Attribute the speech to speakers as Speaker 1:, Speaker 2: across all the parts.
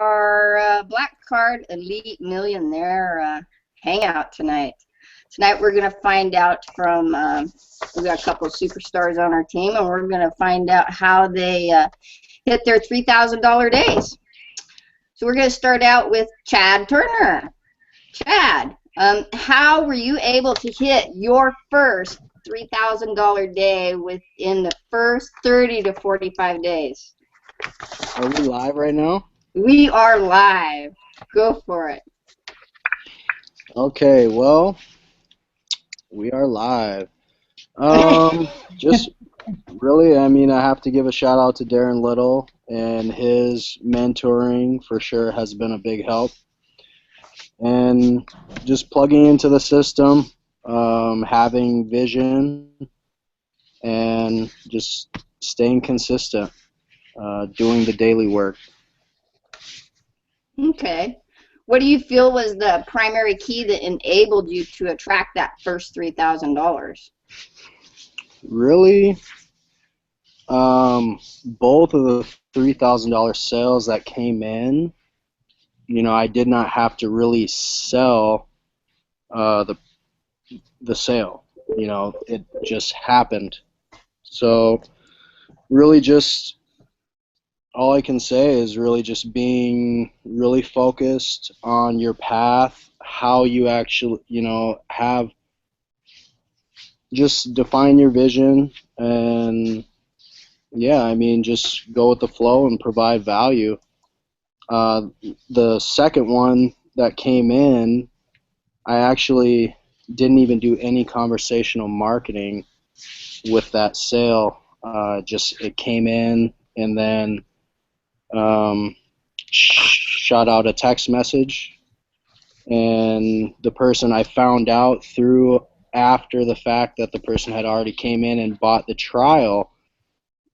Speaker 1: our Black Card Elite Millionaire Hangout tonight. Tonight we're going to find out from, we got a couple of superstars on our team, and we're going to find out how they hit their $3,000 days. So we're going to start out with Chad Turner. Chad, how were you able to hit your first $3,000 day within the first 30 to 45 days?
Speaker 2: Are we live right now?
Speaker 1: We are live. Go for it.
Speaker 2: Okay, well, we are live. Just really, I mean, I have to give a shout out to Darren Little, and his mentoring for sure has been a big help. And just plugging into the system, having vision, and just staying consistent, doing the daily work.
Speaker 1: Okay. What do you feel was the primary key that enabled you to attract that first $3,000?
Speaker 2: Really, both of the $3,000 sales that came in, I did not have to really sell the sale. It just happened. So really just all I can say is really just being really focused on your path, how you actually, have just define your vision, and yeah, I mean, just go with the flow and provide value. The second one that came in, I actually didn't even do any conversational marketing with that sale. Just it came in, and then shot out a text message, and the person I found out through after the fact that the person had already came in and bought the trial,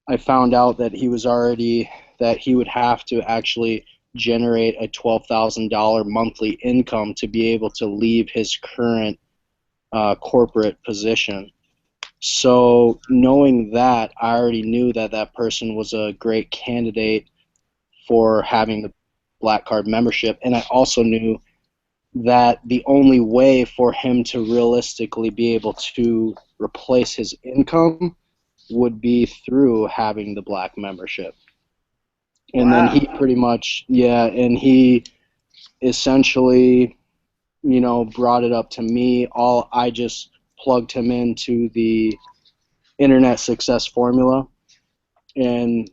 Speaker 2: I found out that he would have to actually generate a $12,000 monthly income to be able to leave his current corporate position. So knowing that, I already knew that that person was a great candidate for having the Black Card membership, and I also knew that the only way for him to realistically be able to replace his income would be through having the Black membership. And
Speaker 1: Wow.
Speaker 2: then he pretty much, and he essentially, brought it up to me. I just plugged him into the internet success formula, and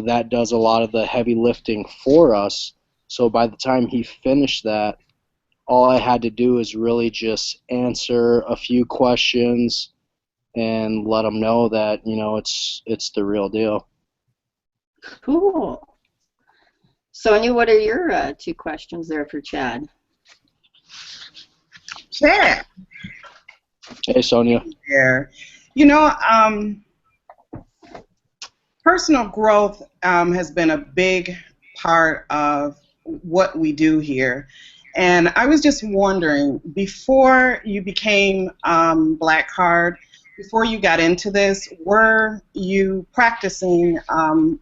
Speaker 2: that does a lot of the heavy lifting for us. So by the time he finished that, all I had to do is really just answer a few questions and let him know that it's the real deal.
Speaker 1: Cool. Sonia, what are your two questions there for Chad?
Speaker 3: Chad.
Speaker 2: Hey, Sonia.
Speaker 3: There. Personal growth has been a big part of what we do here. And I was just wondering, before you became Black Card, before you got into this, were you practicing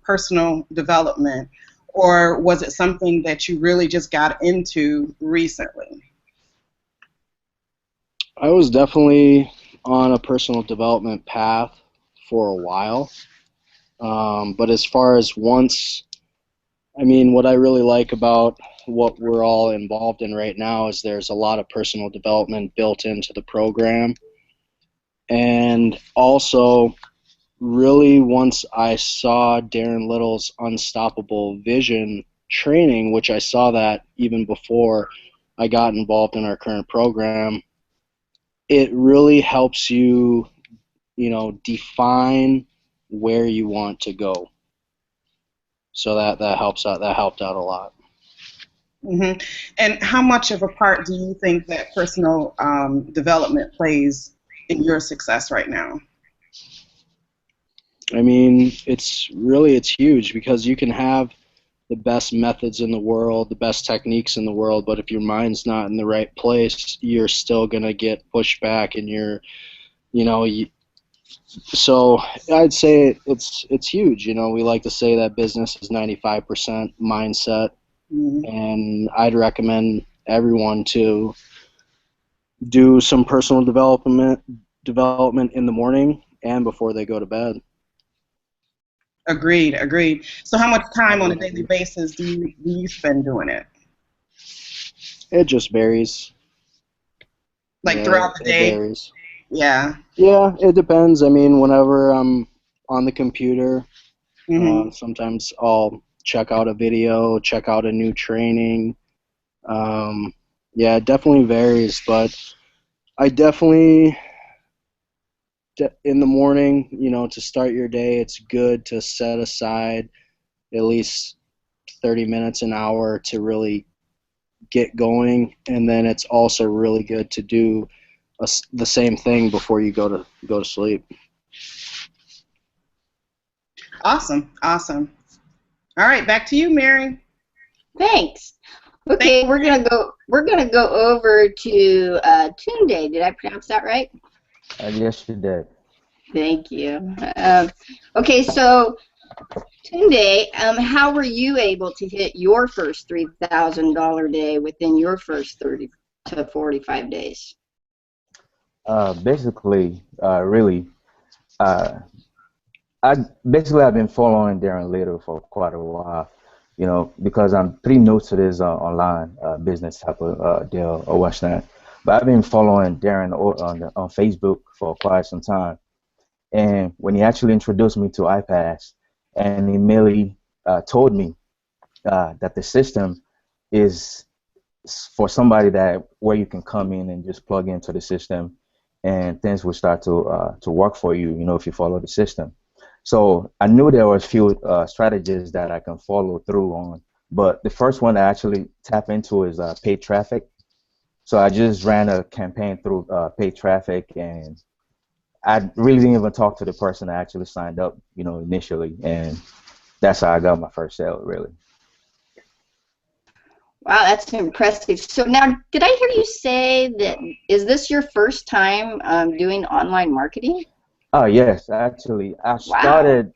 Speaker 3: personal development, or was it something that you really just got into recently?
Speaker 2: I was definitely on a personal development path for a while. But as far as what I really like about what we're all involved in right now is there's a lot of personal development built into the program. And also, really, once I saw Darren Little's Unstoppable Vision training, which I saw that even before I got involved in our current program, it really helps you, define where you want to go. So that helps out. That helped out a lot.
Speaker 3: Mm-hmm. And how much of a part do you think that personal development plays in your success right now?
Speaker 2: I mean, it's huge, because you can have the best methods in the world, the best techniques in the world, but if your mind's not in the right place, you're still gonna get pushback, and so I'd say it's huge. We like to say that business is 95% mindset,
Speaker 3: Mm.
Speaker 2: And I'd recommend everyone to do some personal development in the morning and before they go to bed.
Speaker 3: Agreed, agreed. So how much time on a daily basis do you spend doing it?
Speaker 2: It just varies.
Speaker 3: Like
Speaker 2: Yeah,
Speaker 3: throughout the
Speaker 2: it
Speaker 3: day?
Speaker 2: varies.
Speaker 3: Yeah.
Speaker 2: Yeah, it depends. I mean, whenever I'm on the computer,
Speaker 3: Hmm.
Speaker 2: sometimes I'll check out a video, check out a new training. Um, yeah, it definitely varies, but I definitely, in the morning, to start your day, it's good to set aside at least 30 minutes, an hour to really get going, and then it's also really good to do the same thing before you go to sleep.
Speaker 3: Awesome, awesome. All right, back to you, Mary.
Speaker 1: Thanks.
Speaker 3: Thank
Speaker 1: Okay, we're gonna go over to Tunde. Did I pronounce that right?
Speaker 4: Yes, you did.
Speaker 1: Thank you. Okay, so Tunde, how were you able to hit your first $3,000 day within your first 30 to 45 days?
Speaker 4: Basically, really, uh, I've been following Darren Later for quite a while, because I'm pretty new to this online business type of deal or what's that. But I've been following Darren on Facebook for quite some time, and when he actually introduced me to iPads, and he merely told me that the system is for somebody that where you can come in and just plug into the system and things will start to work for you, if you follow the system. So I knew there were a few strategies that I can follow through on, but the first one I actually tap into is paid traffic. So I just ran a campaign through paid traffic, and I really didn't even talk to the person that actually signed up, initially, and that's how I got my first sale, really.
Speaker 1: Wow, that's impressive. So now, did I hear you say that is this your first time doing online marketing?
Speaker 4: Oh yes, actually, I
Speaker 1: Wow.
Speaker 4: started.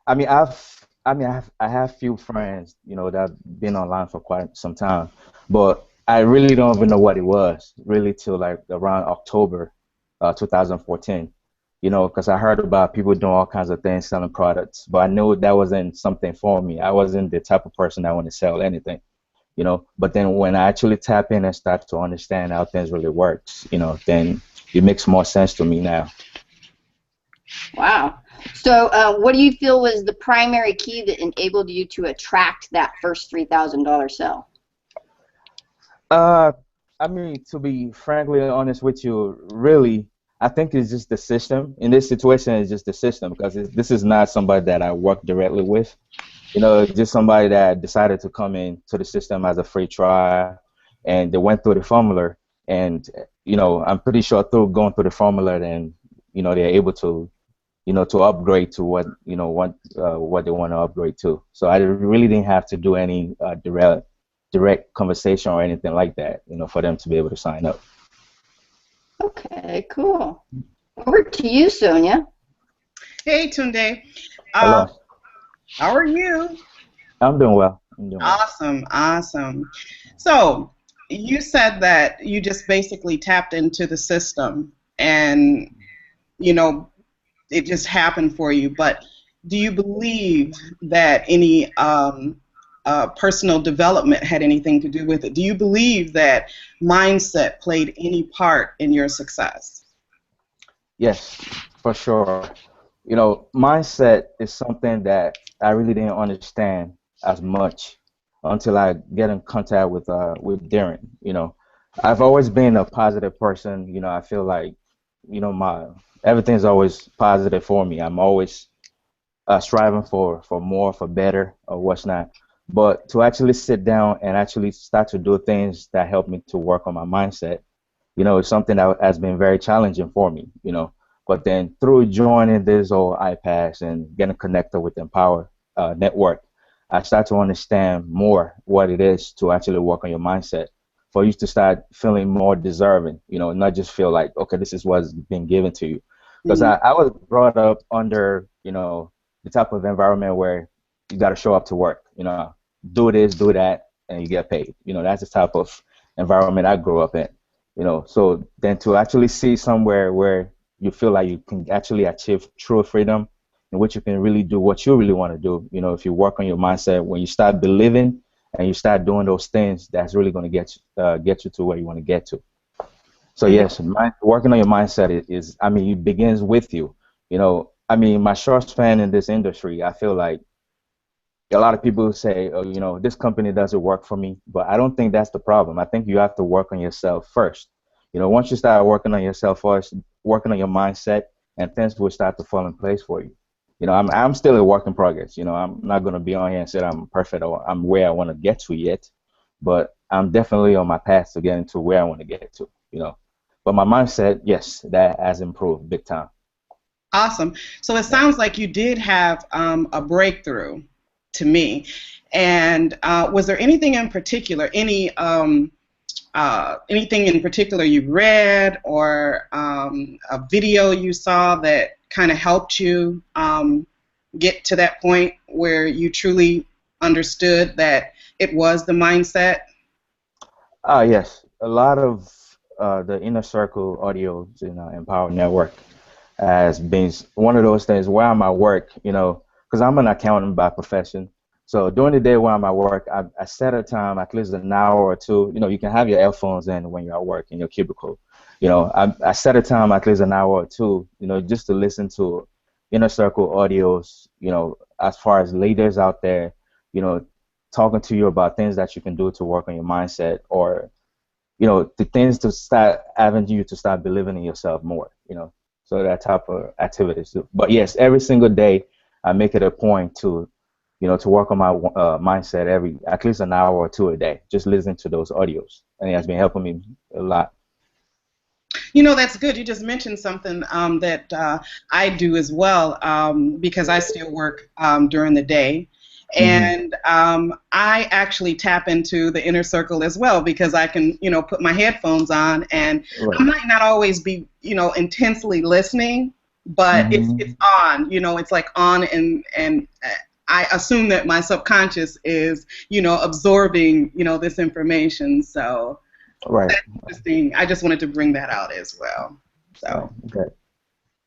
Speaker 4: I have few friends, that have been online for quite some time, but I really don't even know what it was really till like around October, 2014. Because I heard about people doing all kinds of things, selling products, but I knew that wasn't something for me. I wasn't the type of person that want to sell anything. But then when I actually tap in and start to understand how things really works, then it makes more sense to me now.
Speaker 1: Wow. So what do you feel was the primary key that enabled you to attract that first $3,000 sale?
Speaker 4: Uh, I mean, to be frankly honest with you, really, I think it's just the system. In this situation, it's just the system because this is not somebody that I work directly with. It's just somebody that decided to come in to the system as a free trial, and they went through the formula, and I'm pretty sure through going through the formula, then they're able to upgrade to what they want to upgrade to. So I really didn't have to do any direct conversation or anything like that, for them to be able to sign up.
Speaker 1: Okay, cool. Over to you, Sonia.
Speaker 3: Hey, Tunde. Um,
Speaker 4: Hello.
Speaker 3: how are you?
Speaker 4: I'm doing well. I'm doing well.
Speaker 3: Awesome, awesome. So you said that you just basically tapped into the system and, you know, it just happened for you. But do you believe that any personal development had anything to do with it? Do you believe that mindset played any part in your success?
Speaker 4: Yes, for sure. Mindset is something that I really didn't understand as much until I get in contact with Darren. I've always been a positive person. I feel like my everything's always positive for me. I'm always striving for more, for better, or what's not. But to actually sit down and actually start to do things that help me to work on my mindset, it's something that has been very challenging for me. But then through joining this old iPads and getting connected with Empower Network, I start to understand more what it is to actually work on your mindset. For you to start feeling more deserving, not just feel like, okay, this is what's been given to you. Because
Speaker 3: Mhm.
Speaker 4: I was brought up under, the type of environment where you got to show up to work, do this, do that. and you get paid. That's the type of environment I grew up in. So then to actually see somewhere where you feel like you can actually achieve true freedom, in which you can really do what you really want to do. If you work on your mindset, when you start believing and you start doing those things, that's really going to get you to where you want to get to. So yes, working on your mindset it begins with you. My short span in this industry, I feel like a lot of people say, oh, this company doesn't work for me, but I don't think that's the problem. I think you have to work on yourself first. Once you start working on yourself first, working on your mindset, and things will start to fall in place for you. I'm still a work in progress. I'm not going to be on here and say I'm perfect or I'm where I want to get to yet, but I'm definitely on my path to getting to where I want to get to. But my mindset, yes, that has improved big time.
Speaker 3: Awesome. So it sounds like you did have a breakthrough to me. And was there anything in particular, anything in particular you read or a video you saw that kind of helped you get to that point where you truly understood that it was the mindset?
Speaker 4: Yes. A lot of the Inner Circle audios in Empower Network has been one of those things where I'm at work, because I'm an accountant by profession. So during the day while I'm at work, I set a time, at least an hour or two. You can have your earphones in when you're at work in your cubicle. I set a time, at least an hour or two, just to listen to Inner Circle audios, as far as leaders out there, talking to you about things that you can do to work on your mindset, or, the things to start having you to start believing in yourself more, So that type of activities. But yes, every single day I make it a point to to work on my mindset at least an hour or two a day, just listening to those audios. And it has been helping me a lot.
Speaker 3: That's good. You just mentioned something that I do as well, because I still work during the day. And I actually tap into the Inner Circle as well, because I can, put my headphones on, and
Speaker 4: Right.
Speaker 3: I might not always be, intensely listening, but it's on, it's like on, and I assume that my subconscious is, absorbing, this information. So
Speaker 4: Right.
Speaker 3: that's interesting. I just wanted to bring that out as well. So,
Speaker 4: Okay.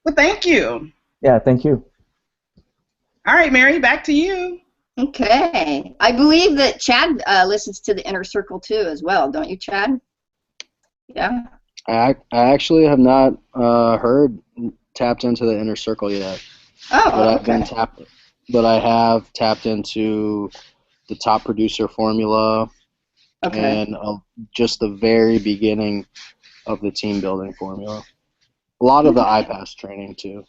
Speaker 3: well, thank you.
Speaker 4: Yeah, thank you.
Speaker 3: All right, Mary, back to you.
Speaker 1: Okay. I believe that Chad listens to the Inner Circle too as well, don't you, Chad? Yeah.
Speaker 2: I actually have not tapped into the Inner Circle yet.
Speaker 1: Oh,
Speaker 2: But
Speaker 1: okay.
Speaker 2: but I have tapped into the Top Producer Formula
Speaker 1: Okay.
Speaker 2: and just the very beginning of the team building formula. A lot of the iPass training too.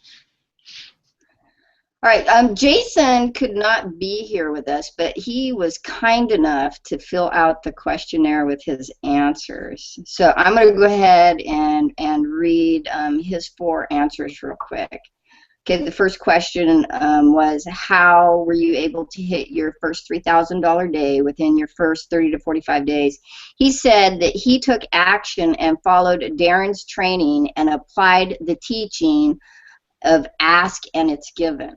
Speaker 1: All right. Jason could not be here with us, but he was kind enough to fill out the questionnaire with his answers. So I'm going to go ahead and read his 4 answers real quick. Okay, the first question was, how were you able to hit your first $3,000 day within your first 30 to 45 days? He said that he took action and followed Darren's training and applied the teaching of ask and it's given.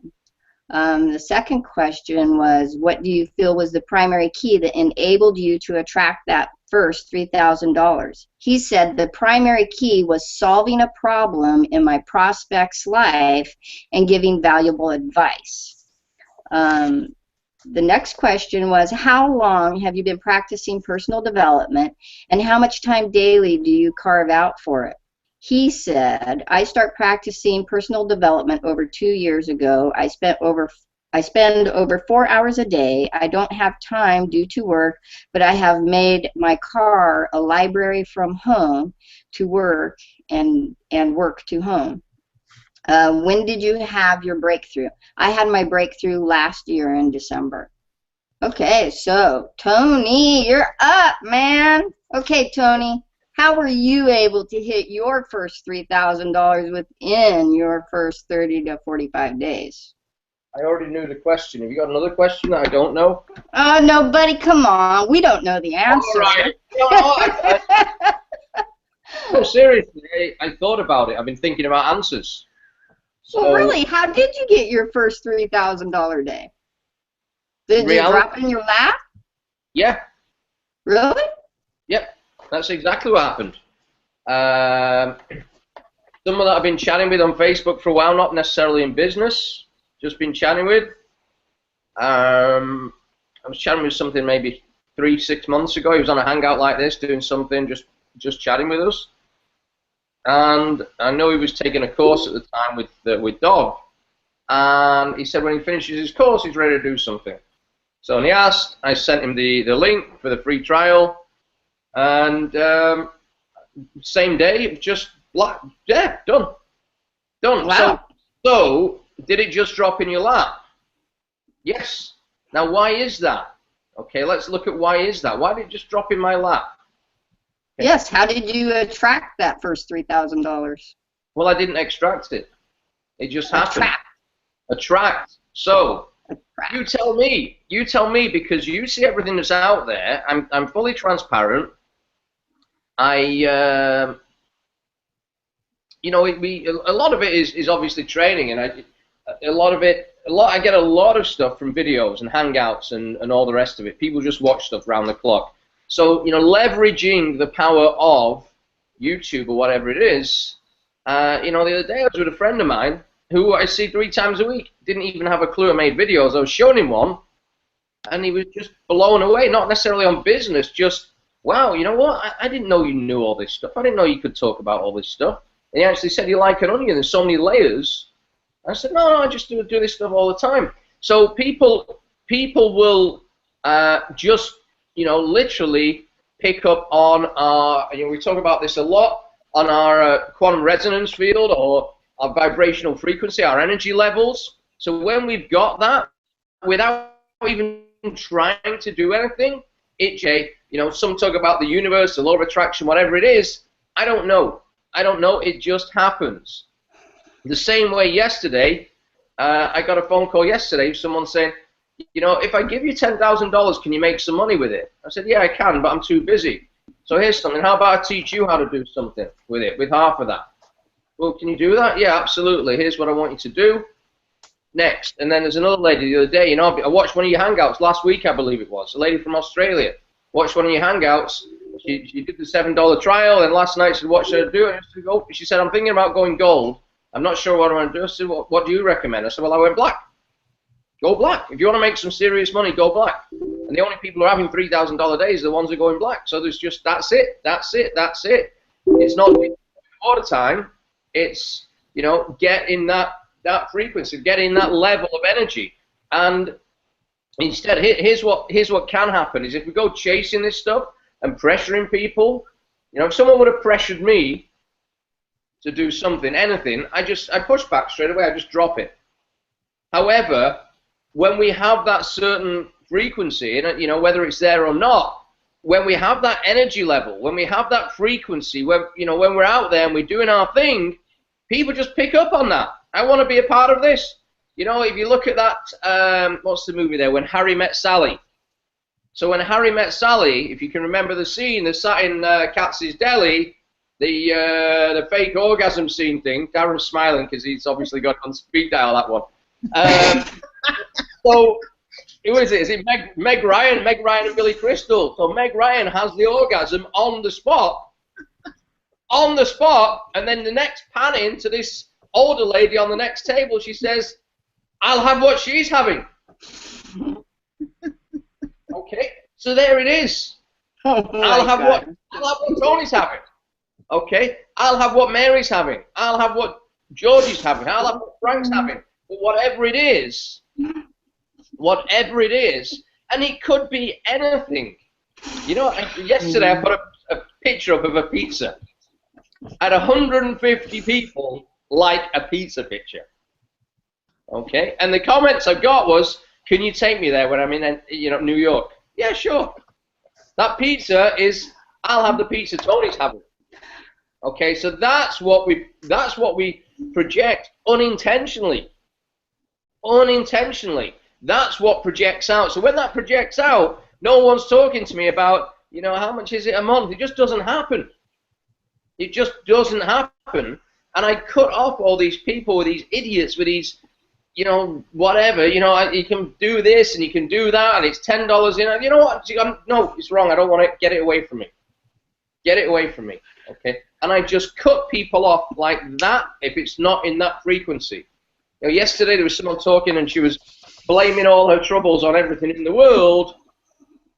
Speaker 1: The second question was, what do you feel was the primary key that enabled you to attract that first $3,000? He said the primary key was solving a problem in my prospect's life and giving valuable advice. The next question was, how long have you been practicing personal development, and how much time daily do you carve out for it? He said, I start practicing personal development over 2 years ago. I spend over 4 hours a day. I don't have time due to work, but I have made my car a library from home to work and work to home. When did you have your breakthrough? I had my breakthrough last year in December. Okay, so Tony, you're up, man. Okay, Tony. How were you able to hit your first $3,000 within your first 30 to 45 days?
Speaker 5: I already knew the question. Have you got another question that I don't know?
Speaker 1: Oh, no, buddy, come on. We don't know the answer.
Speaker 5: All right. No, seriously, I thought about it. I've been thinking about answers. So,
Speaker 1: Well, really, how did you get your first $3,000 day? Did you drop it in your lap?
Speaker 5: Yeah.
Speaker 1: Really?
Speaker 5: Yep, that's exactly what happened. Someone that I've been chatting with on Facebook for a while, not necessarily in business, just been chatting with. I was chatting with something maybe 3-6 months ago. He was on a hangout like this, doing something, just chatting with us. And I know he was taking a course at the time with Dov. And he said when he finishes his course, he's ready to do something. So when he asked, I sent him the link for the free trial. And same day, just done.
Speaker 1: Wow.
Speaker 5: So did it just drop in your lap? Yes. Now why is that? Okay, let's look at why is that. Why did it just drop in my lap? Okay.
Speaker 1: Yes. How did you attract that first $3,000?
Speaker 5: Well, I didn't extract it. It just happened. Attract. So you tell me because you see everything that's out there. I'm fully transparent. A lot of it is obviously training, and I get a lot of stuff from videos and hangouts and all the rest of it. People just watch stuff round the clock. So leveraging the power of YouTube or whatever it is. The other day I was with a friend of mine who I see 3 times a week. Didn't even have a clue I made videos. I was showing him one, and he was just blown away. Not necessarily on business, just wow. You know what? I didn't know you knew all this stuff. I didn't know you could talk about all this stuff. And he actually said, "You like an onion? There's so many layers." I said, "No, I just do this stuff all the time." So people will just literally pick up on our. We talk about this a lot on our quantum resonance field or our vibrational frequency, our energy levels. So when we've got that, without even trying to do anything, some talk about the universe, the law of attraction, whatever it is. I don't know. It just happens. The same way yesterday, I got a phone call yesterday, someone saying, if I give you $10,000, can you make some money with it? I said, yeah, I can, but I'm too busy. So here's something. How about I teach you how to do something with it, with half of that? Well, can you do that? Yeah, absolutely. Here's what I want you to do. Next. And then there's another lady the other day. I watched one of your hangouts last week, I believe it was. A lady from Australia. Watched one of your hangouts. She did the $7 trial, and last night she said, what should I do? She said, I'm thinking about going gold. I'm not sure what I want to do. I said, what do you recommend? I said, well, I went black. Go black. If you want to make some serious money, go black. And the only people who are having $3,000 days are the ones who are going black. So there's just, that's it. It's not all the time. It's, get in that frequency, get in that level of energy. And instead, here's what can happen is if we go chasing this stuff and pressuring people, if someone would have pressured me to do something, anything, I push back straight away, I just drop it. However, when we have that certain frequency, and whether it's there or not, when we have that energy level, when we have that frequency, when we're out there and we're doing our thing, people just pick up on that. I want to be a part of this. If you look at that, what's the movie there? When Harry Met Sally. So when Harry Met Sally, if you can remember the scene, they're sat in Katz's Deli, the fake orgasm scene thing. Darren's smiling because he's obviously got on speed dial that one. So who is it? Is it Meg Ryan? Meg Ryan and Billy Crystal. So Meg Ryan has the orgasm on the spot. And then the next pan into this older lady on the next table, she says, I'll have what she's having. Okay, so there it is. I'll have what Tony's having. Okay, I'll have what Mary's having. I'll have what Georgie's having. I'll have what Frank's having. But whatever it is, and it could be anything. Yesterday I put a picture up of a pizza. I had 150 people like a pizza picture. Okay, and the comments I got was, can you take me there when I'm in New York? Yeah, sure. That pizza is, I'll have the pizza Tony's having. Okay, so that's what we project unintentionally. That's what projects out. So when that projects out, no one's talking to me about, how much is it a month? It just doesn't happen. And I cut off all these people, with these idiots, with these you know, whatever, you know, you can do this and you can do that, and it's $10 in. You know what? No, it's wrong. I don't want it. Get it away from me. Get it away from me. Okay? And I just cut people off like that if it's not in that frequency. You know, yesterday there was someone talking and she was blaming all her troubles on everything in the world,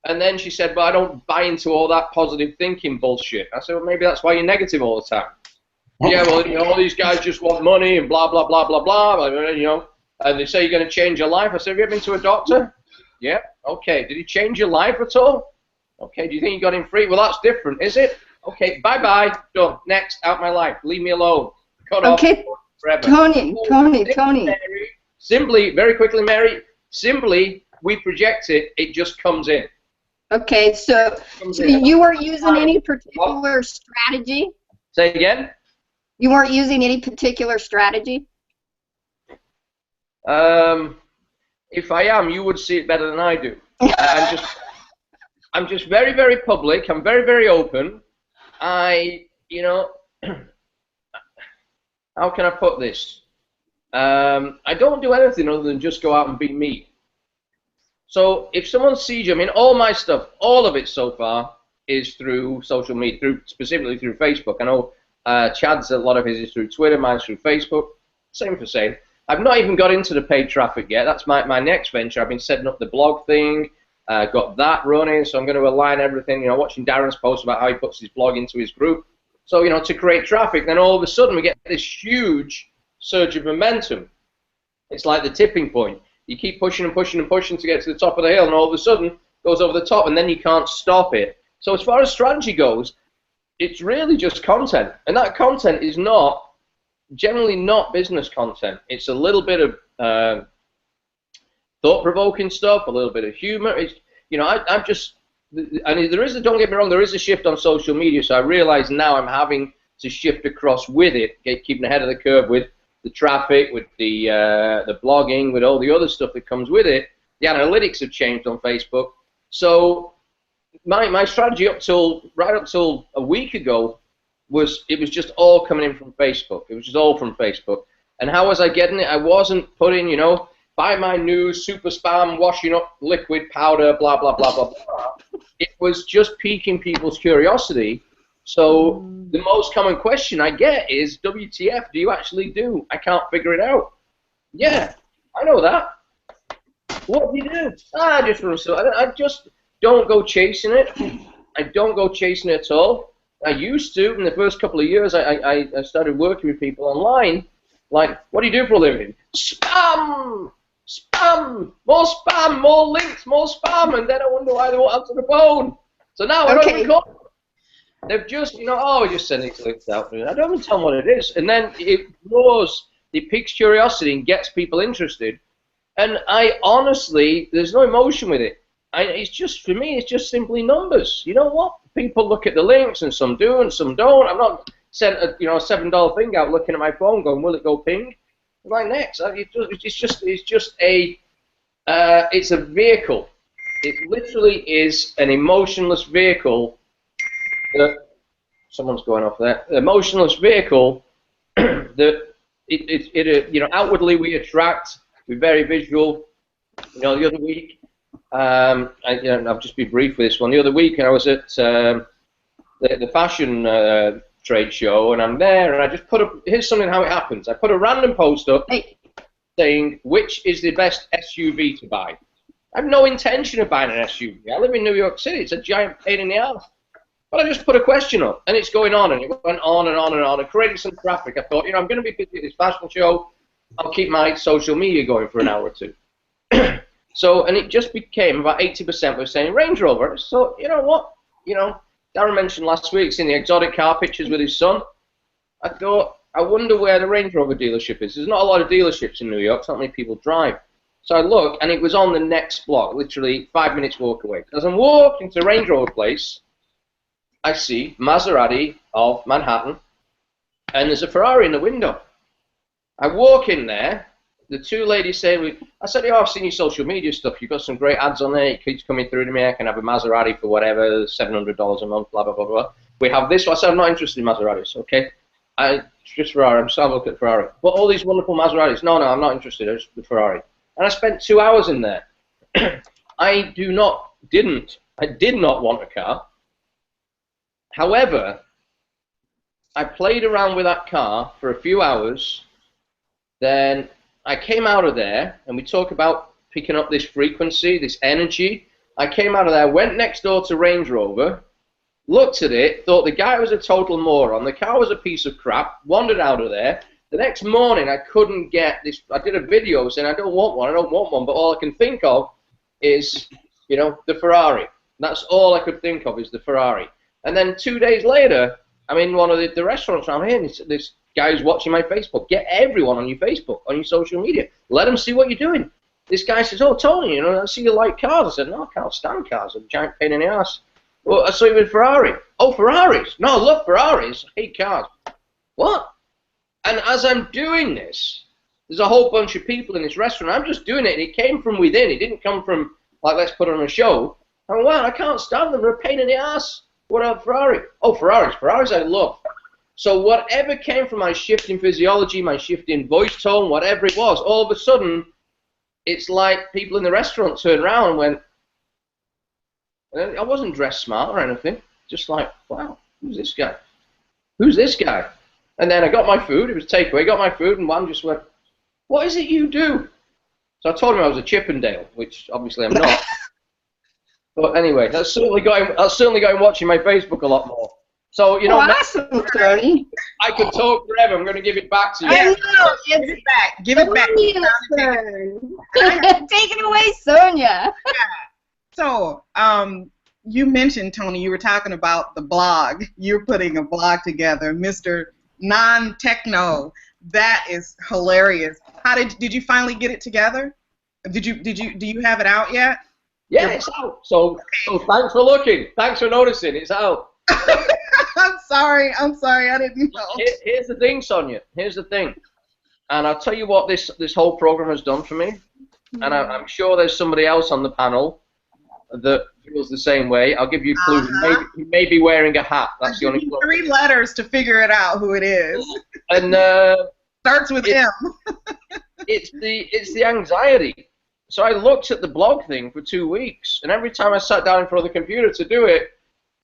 Speaker 5: and then she said, "But I don't buy into all that positive thinking bullshit." I said, "Well, maybe that's why you're negative all the time." Yeah, well, you know, all these guys just want money and blah blah blah blah blah. You know, and they say you're going to change your life. I said, "Have you ever been to a doctor?" Yeah. Okay. Did he change your life at all? Okay. Do you think you got him free? Well, that's different, is it? Okay. Bye bye. Done. Next. Out my life. Leave me alone. Cut off forever.
Speaker 1: Tony.
Speaker 5: Mary, simply, very quickly, Mary. Simply, we project it. It just comes in.
Speaker 1: Okay. So you weren't using any particular strategy?
Speaker 5: Say again?
Speaker 1: You weren't using any particular strategy?
Speaker 5: If I am, you would see it better than I do. I'm just very, very public. I'm very, very open. You know, how can I put this? I don't do anything other than just go out and be me. So if someone sees you, I mean, all my stuff, all of it so far is through social media, specifically through Facebook. I know Chad's, a lot of his is through Twitter, mine's through Facebook. Same for same. I've not even got into the paid traffic yet. That's my next venture. I've been setting up the blog thing, got that running, so I'm going to align everything, you know, watching Darren's post about how he puts his blog into his group. So, you know, to create traffic, then all of a sudden we get this huge surge of momentum. It's like the tipping point. You keep pushing and pushing and pushing to get to the top of the hill, and all of a sudden it goes over the top, and then you can't stop it. So as far as strategy goes, it's really just content, and that content is generally not business content. It's a little bit of thought-provoking stuff, a little bit of humor. It's, you know, I'm just, and don't get me wrong, there is a shift on social media, so I realize now I'm having to shift across with it, keeping ahead of the curve with the traffic, with the blogging, with all the other stuff that comes with it. The analytics have changed on Facebook. So my strategy right up till a week ago was just all coming in from Facebook. It was just all from Facebook. And how was I getting it? I wasn't putting, you know, buy my new super spam washing up liquid powder, blah, blah, blah, blah, blah. It was just piquing people's curiosity. So the most common question I get is, WTF, do you actually do? I can't figure it out. Yeah, I know that. What do you do? I just don't go chasing it. I don't go chasing it at all. I used to. In the first couple of years, I started working with people online. Like, what do you do for a living? Spam! Spam! More spam, more links, more spam, and then I wonder why they won't answer the phone. So now I don't even call them. They've just, you know, oh, just send these links out. I don't even tell them what it is. And then it piques curiosity and gets people interested. And I honestly, there's no emotion with it. It's just, for me, it's just simply numbers. You know what? People look at the links, and some do and some don't. I'm not sent a, you know, $7 thing out looking at my phone going, will it go ping? Right, next. It's just a vehicle. It literally is an emotionless vehicle. Someone's going off there. Emotionless vehicle that you know, outwardly we attract. We're very visual. You know, the other week, I'll just be brief with this one. The other week, I was at the fashion trade show, and I'm there, and I just put up. Here's something how it happens. I put a random post up saying which is the best SUV to buy. I have no intention of buying an SUV. I live in New York City. It's a giant pain in the ass. But I just put a question up, and it's going on, and it went on and on and on, and created some traffic. I thought, you know, I'm going to be busy at this fashion show. I'll keep my social media going for an hour or two. So, and it just became about 80% were saying Range Rover. So, you know what? You know, Darren mentioned last week seeing the exotic car pictures with his son. I thought, I wonder where the Range Rover dealership is. There's not a lot of dealerships in New York. Not many people drive. So I look, and it was on the next block, literally 5 minutes walk away. As I'm walking to Range Rover place, I see Maserati of Manhattan, and there's a Ferrari in the window. I walk in there, the two ladies say, I said, oh, I've seen your social media stuff, you've got some great ads on there, it keeps coming through to me, I can have a Maserati for whatever, $700 a month, blah, blah, blah, blah. We have this, I said, I'm not interested in Maseratis, okay? just Ferrari. I'm just having a look at Ferrari. But all these wonderful Maseratis. No, I'm not interested. It's the Ferrari. And I spent 2 hours in there. I did not want a car. However, I played around with that car for a few hours. Then I came out of there, and we talk about picking up this frequency, this energy. I came out of there, went next door to Range Rover, looked at it, thought the guy was a total moron, the car was a piece of crap, wandered out of there. The next morning, I couldn't get this. I did a video saying, I don't want one, but all I can think of is, you know, the Ferrari. That's all I could think of is the Ferrari. And then 2 days later, I'm in one of the restaurants around here, and this guy's watching my Facebook. Get everyone on your Facebook, on your social media. Let them see what you're doing. This guy says, oh, Tony, you know, I see you like cars. I said, no, I can't stand cars. I'm a giant pain in the ass. Well, I saw you with Ferrari. Oh, Ferraris. No, I love Ferraris. I hate cars. What? And as I'm doing this, there's a whole bunch of people in this restaurant. I'm just doing it, and it came from within. It didn't come from, like, let's put on a show. I went, wow, I can't stand them. They're a pain in the ass. What about Ferrari? Oh, Ferraris. Ferraris I love. So whatever came from my shift in physiology, my shift in voice tone, whatever it was, all of a sudden, it's like people in the restaurant turned around and went, I wasn't dressed smart or anything, just like, wow, who's this guy? Who's this guy? And then I got my food, it was takeaway, got my food, and one just went, what is it you do? So I told him I was a Chippendale, which obviously I'm not. But anyway, that's certainly going watching my Facebook a lot more. So, you know,
Speaker 1: awesome, Tony.
Speaker 5: I could talk forever. I'm going to give it back to you.
Speaker 1: I know,
Speaker 3: Give it back. Give it back.
Speaker 1: Take it away, Sonia.
Speaker 3: So, you mentioned, Tony, you were talking about the blog. You're putting a blog together, Mr. Non-Techno. That is hilarious. How did you finally get it together? Do you have it out yet?
Speaker 5: Yeah, it's out. So thanks for looking. Thanks for noticing. It's out.
Speaker 3: I'm sorry, I didn't know.
Speaker 5: Here's the thing, Sonia. Here's the thing. And I'll tell you what this whole program has done for me. And I'm sure there's somebody else on the panel that feels the same way. I'll give you clues. He may be wearing a hat. That's the only clue.
Speaker 3: 3 letters to figure it out who it is.
Speaker 5: And
Speaker 3: starts with M.
Speaker 5: it's the anxiety. So I looked at the blog thing for 2 weeks, and every time I sat down in front of the computer to do it,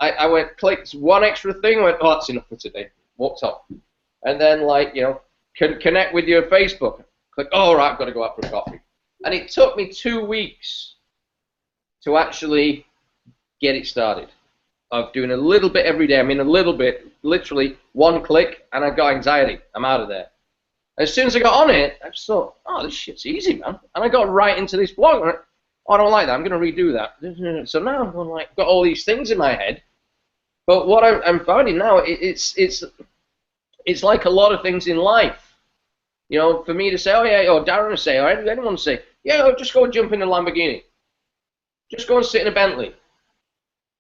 Speaker 5: I went, clicked one extra thing, went, oh, that's enough for today. Walked off. And then, like, you know, connect with your Facebook. Click, oh, all right, I've got to go out for a coffee. And it took me 2 weeks to actually get it started. Of doing a little bit every day. I mean, a little bit, literally one click, and I got anxiety. I'm out of there. As soon as I got on it, I just thought, oh, this shit's easy, man. And I got right into this blog. And oh, I don't like that. I'm going to redo that. So now I'm like, got all these things in my head. But what I'm finding now, it's like a lot of things in life. You know, for me to say, oh yeah, or Darren to say, or anyone to say, yeah, just go and jump in a Lamborghini. Just go and sit in a Bentley.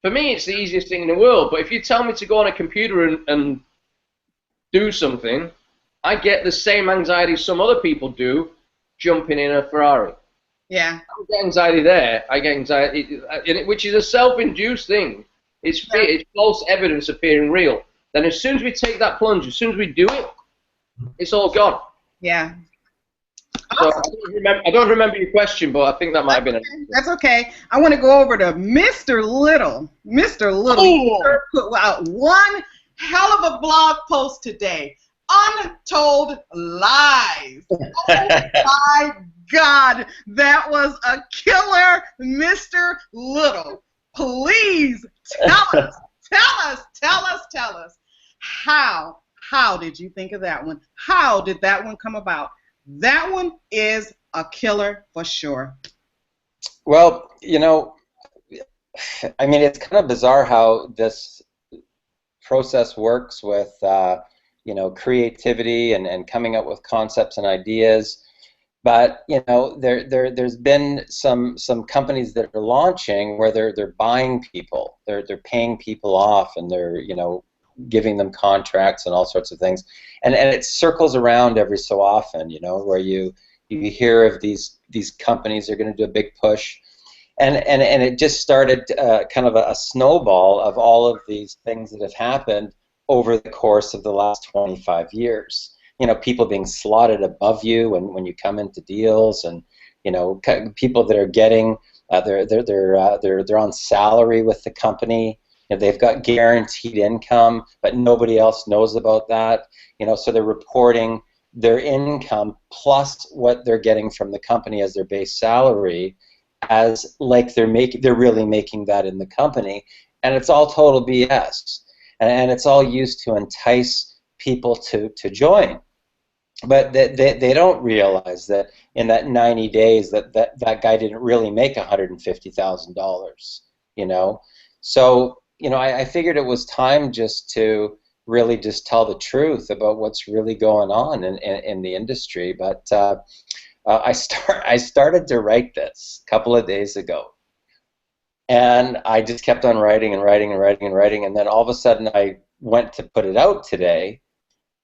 Speaker 5: For me, it's the easiest thing in the world. But if you tell me to go on a computer and do something, I get the same anxiety some other people do jumping in a Ferrari.
Speaker 3: Yeah.
Speaker 5: I don't get anxiety there. I get anxiety, which is a self-induced thing. It's false evidence appearing real. Then as soon as we take that plunge, as soon as we do it, it's all gone.
Speaker 3: Yeah.
Speaker 5: So I don't remember your question, but I think that might have been it.
Speaker 3: That's okay. I want to go over to Mr. Little. Mr. Little, you put out one hell of a blog post today. Untold Lies. Oh my God, that was a killer, Mr. Little. Please tell us. How did you think of that one? How did that one come about? That one is a killer for sure.
Speaker 6: Well, you know, I mean, it's kind of bizarre how this process works with, you know, creativity and coming up with concepts and ideas. But you know, there's been some companies that are launching where they're buying people, they're paying people off, and they're, you know, giving them contracts and all sorts of things, and it circles around every so often, you know, where you hear of these companies are going to do a big push, and it just started kind of a snowball of all of these things that have happened over the course of the last 25 years. You know, people being slotted above you when you come into deals, and you know, people that are getting they're on salary with the company. You know, they've got guaranteed income, but nobody else knows about that. You know, so they're reporting their income plus what they're getting from the company as their base salary, as like they're really making that in the company, and it's all total BS, and it's all used to entice people to join. But they don't realize that in that 90 days that guy didn't really make $150,000, you know. So, you know, I figured it was time just to really just tell the truth about what's really going on in the industry. But I started to write this a couple of days ago, and I just kept on writing and writing and writing and writing, and then all of a sudden I went to put it out today,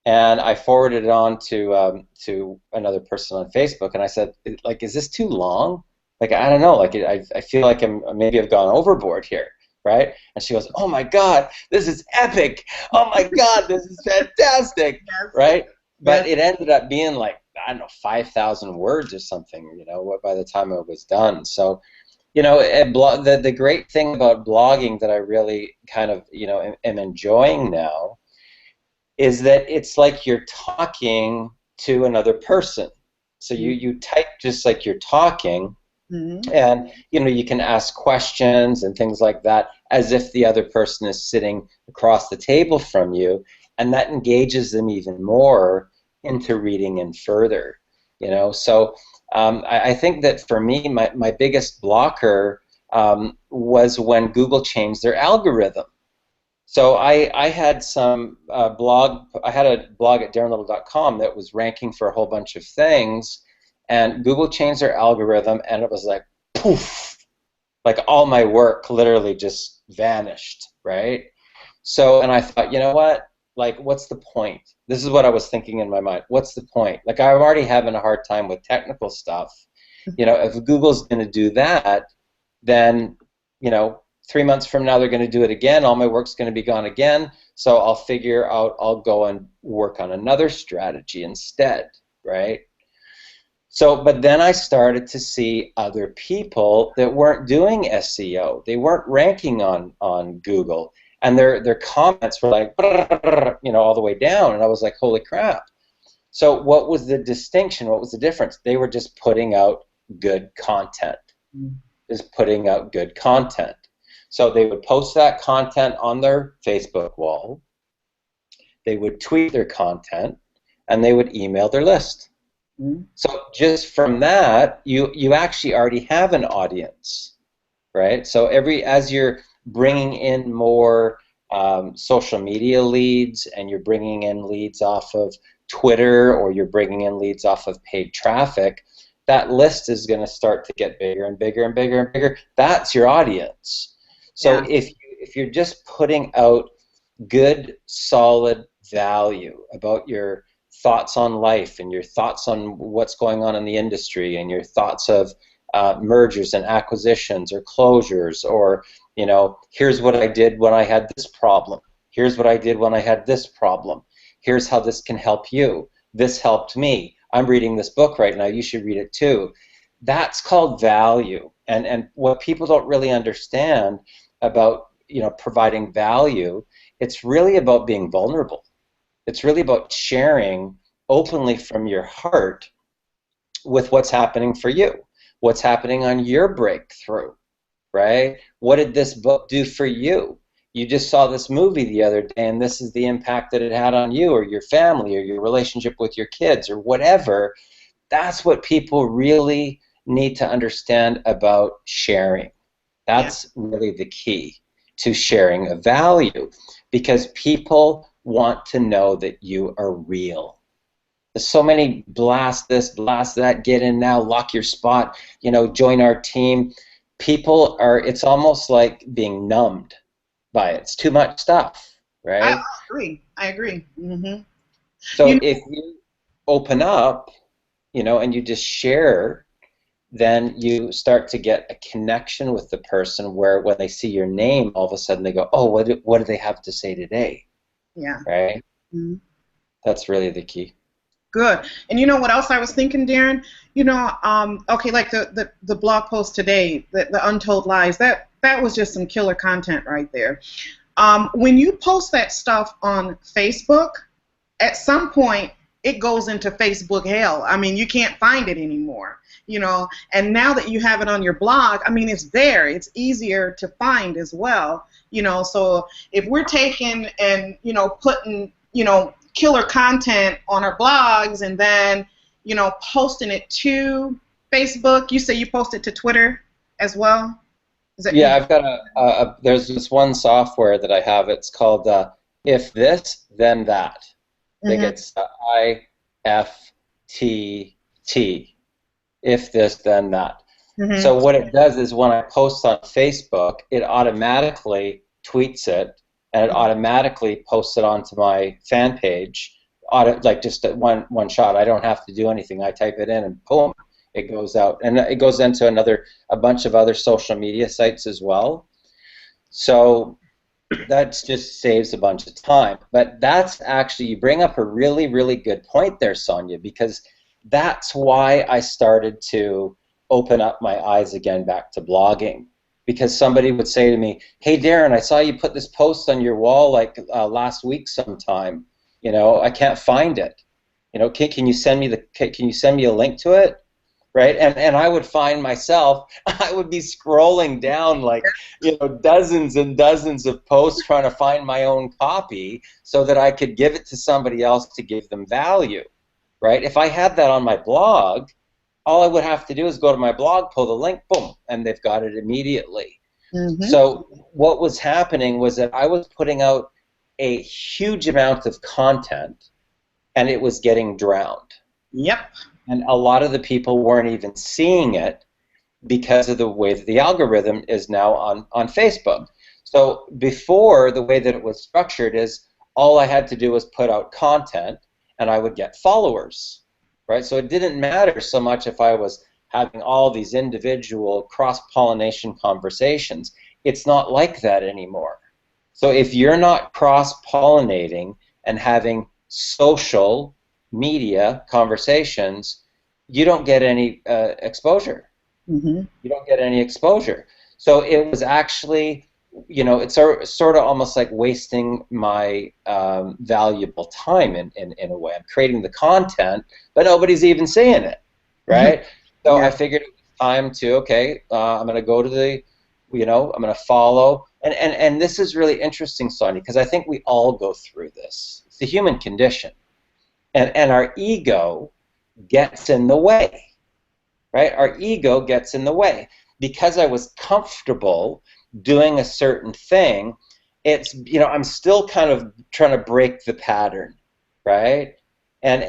Speaker 6: and I forwarded it on to another person on Facebook, and I said, like, is this too long? Like, I don't know, like, I feel like maybe I've gone overboard here, right? And she goes, oh my God, this is epic! Oh my God, this is fantastic, right? But it ended up being like, I don't know, 5,000 words or something, you know, by the time it was done. So, you know, the great thing about blogging that I really kind of, you know, am enjoying now is that it's like you're talking to another person. So you type just like you're talking, and you know, you can ask questions and things like that as if the other person is sitting across the table from you, and that engages them even more into reading in further, you know. So I think that for me, my biggest blocker was when Google changed their algorithm. So I had some I had a blog at darrenlittle.com that was ranking for a whole bunch of things, and Google changed their algorithm, and it was like poof, like all my work literally just vanished, right? So, and I thought, you know what? Like, what's the point? This is what I was thinking in my mind. What's the point? Like, I'm already having a hard time with technical stuff. You know, if Google's going to do that, then, you know, 3 months from now they're going to do it again. All my work's going to be gone again. So I'll figure out, I'll go and work on another strategy instead, right? So, but then I started to see other people that weren't doing SEO. They weren't ranking on Google. And their comments were like, you know, all the way down. And I was like, holy crap. So what was the distinction? What was the difference? They were just putting out good content. Just putting out good content. So they would post that content on their Facebook wall. They would tweet their content, and they would email their list. So just from that, you actually already have an audience, right? So as you're bringing in more social media leads, and you're bringing in leads off of Twitter, or you're bringing in leads off of paid traffic, that list is going to start to get bigger and bigger and bigger and bigger. That's your audience. So if you're just putting out good, solid value about your thoughts on life, and your thoughts on what's going on in the industry, and your thoughts of mergers and acquisitions or closures, or, you know, here's what I did when I had this problem. Here's what I did when I had this problem. Here's how this can help you. This helped me. I'm reading this book right now. You should read it too. That's called value. And what people don't really understand about, you know, providing value, it's really about being vulnerable. It's really about sharing openly from your heart with what's happening for you, what's happening on your breakthrough, right? What did this book do for you? You just saw this movie the other day, and this is the impact that it had on you, or your family, or your relationship with your kids, or whatever. That's what people really need to understand about sharing. That's really the key to sharing a value, because people want to know that you are real. There's so many blast this, blast that, get in now, lock your spot, you know, join our team. People are, it's almost like being numbed by it. It's too much stuff, right?
Speaker 3: I agree. I agree.
Speaker 6: So if you open up, you know, and you just share, then you start to get a connection with the person, where when they see your name, all of a sudden they go, oh, what do they have to say today?
Speaker 3: Yeah.
Speaker 6: right?
Speaker 3: Mm-hmm.
Speaker 6: That's really the key.
Speaker 3: Good. And you know what else I was thinking, Darren? Okay, like the blog post today, the Untold Lies, that was just some killer content right there. When you post that stuff on Facebook, at some point it goes into Facebook hell. I mean, you can't find it anymore, and now that you have it on your blog, I mean, it's there. It's easier to find as well, so if we're taking and, putting, killer content on our blogs and then, posting it to Facebook, you say you post it to Twitter as well?
Speaker 6: Yeah, I've got there's this one software that I have. It's called If This, Then That. I think it's IFTT. If this, then that.
Speaker 3: Mm-hmm.
Speaker 6: So what it does is when I post on Facebook, it automatically tweets it, and it automatically posts it onto my fan page, like just at one shot. I don't have to do anything. I type it in, and boom, it goes out. And it goes into a bunch of other social media sites as well. So that just saves a bunch of time. But that's actually, you bring up a really, really good point there, Sonia, because that's why I started to open up my eyes again back to blogging. Because somebody would say to me, hey, Darren, I saw you put this post on your wall like last week sometime. I can't find it. Can you send me a link to it? Right, and I would find myself, I would be scrolling down like, dozens and dozens of posts trying to find my own copy so that I could give it to somebody else to give them value, right? If I had that on my blog, all I would have to do is go to my blog, pull the link, boom, and they've got it immediately. Mm-hmm. So what was happening was that I was putting out a huge amount of content, and it was getting drowned.
Speaker 3: Yep.
Speaker 6: And a lot of the people weren't even seeing it because of the way that the algorithm is now on Facebook. So before, the way that it was structured is all I had to do was put out content and I would get followers, right? So it didn't matter so much if I was having all these individual cross-pollination conversations. It's not like that anymore. So if you're not cross-pollinating and having social media conversations, you don't get any exposure.
Speaker 3: Mm-hmm.
Speaker 6: You don't get any exposure. So it was actually, it's sort of almost like wasting my valuable time in a way. I'm creating the content, but nobody's even seeing it, right? So I figured it was time to, I'm going to go to the, I'm going to follow. And this is really interesting, Sonia, because I think we all go through this. It's the human condition. And our ego gets in the way, right? Our ego gets in the way. Because I was comfortable doing a certain thing, it's, I'm still kind of trying to break the pattern, right? And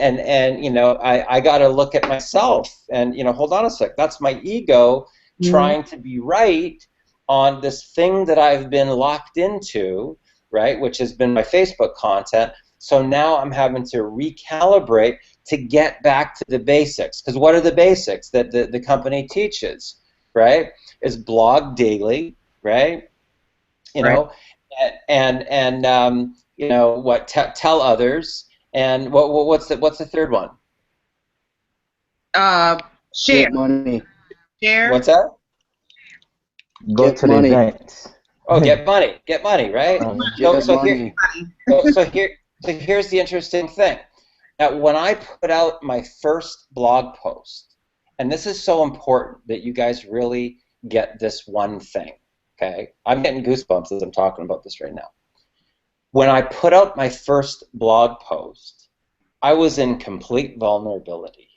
Speaker 6: I got to look at myself and, hold on a sec, that's my ego trying to be right on this thing that I've been locked into, right, which has been my Facebook content. So now I'm having to recalibrate to get back to the basics. Because what are the basics that the company teaches, right? Is blog daily, right? Tell others, and what's the third one?
Speaker 3: Share.
Speaker 2: Get money.
Speaker 3: Share.
Speaker 6: What's that?
Speaker 4: Go to the events.
Speaker 6: Oh, get money, right? So here's the interesting thing. Now, when I put out my first blog post, and this is so important that you guys really get this one thing, okay? I'm getting goosebumps as I'm talking about this right now. When I put out my first blog post, I was in complete vulnerability.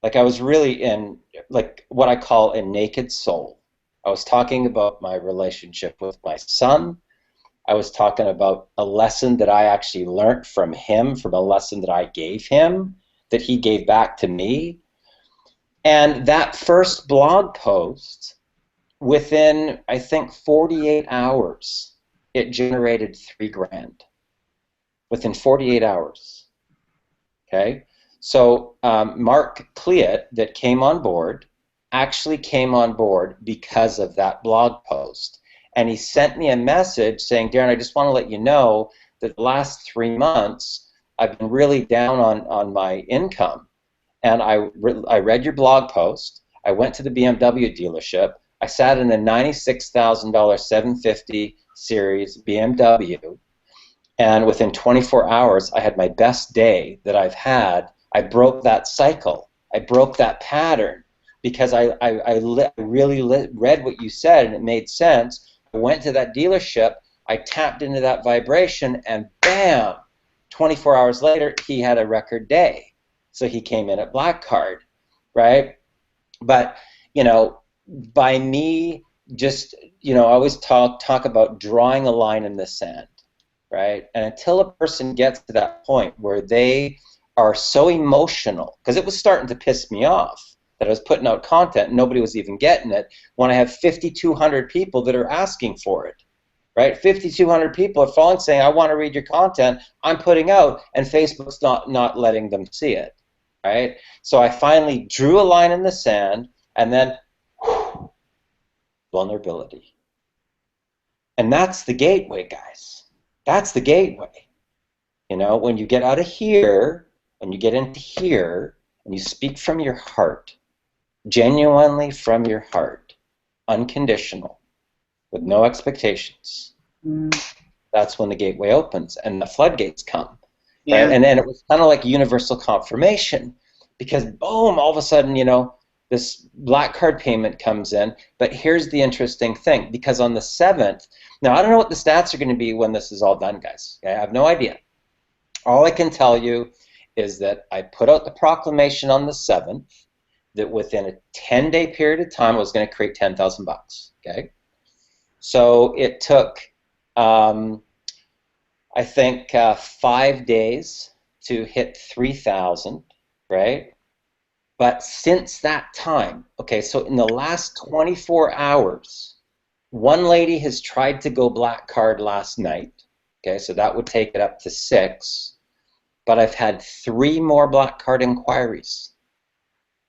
Speaker 6: Like, I was really in, like, what I call a naked soul. I was talking about my relationship with my son. I was talking about a lesson that I actually learned from him, from a lesson that I gave him, that he gave back to me. And that first blog post, within, I think, 48 hours, it generated $3,000. Within 48 hours. Okay? So Mark Cleat, that came on board, actually came on board because of that blog post. And he sent me a message saying, Darren, I just want to let you know that the last 3 months I've been really down on my income. And I read your blog post. I went to the BMW dealership. I sat in a $96,000 750 series BMW. And within 24 hours, I had my best day that I've had. I broke that cycle. I broke that pattern because I really read what you said, and it made sense. I went to that dealership. I tapped into that vibration, and bam, 24 hours later, he had a record day. So he came in at black card, right? But, you know, by me just, you know, I always talk about drawing a line in the sand, right? And until a person gets to that point where they are so emotional, because it was starting to piss me off that I was putting out content and nobody was even getting it, when I have 5,200 people that are asking for it, right? 5,200 people are following saying, I want to read your content I'm putting out, and Facebook's not letting them see it, right? So I finally drew a line in the sand, and then vulnerability. And that's the gateway, guys. That's the gateway. You know, when you get out of here and you get into here and you speak from your heart, genuinely from your heart, unconditional, with no expectations, that's when the gateway opens and the floodgates come.
Speaker 3: Yeah.
Speaker 6: Right? And then it was kind of like universal confirmation, because boom, all of a sudden, you know, this black card payment comes in. But here's the interesting thing, because on the 7th, now I don't know what the stats are going to be when this is all done, guys. Okay? I have no idea. All I can tell you is that I put out the proclamation on the 7th that within a 10-day period of time I was going to create $10,000. Okay, so it took I think 5 days to hit 3,000, right? But since that time, okay, so in the last 24 hours, one lady has tried to go black card last night. Okay, so that would take it up to 6. But I've had 3 more black card inquiries.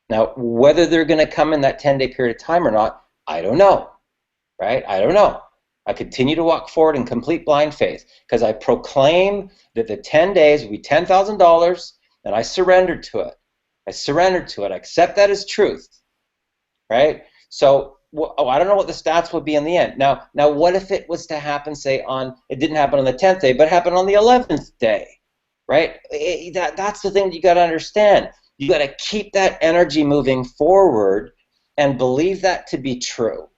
Speaker 6: Now, whether they're going to come in that 10-day period of time or not, I don't know, right? I don't know. I continue to walk forward in complete blind faith because I proclaim that the 10 days will be $10,000, and I surrendered to it. I surrendered to it. I accept that as truth, right? So I don't know what the stats would be in the end. Now, what if it was to happen, say, it didn't happen on the 10th day, but happened on the 11th day, right? That's the thing that you got to understand. You got to keep that energy moving forward and believe that to be true.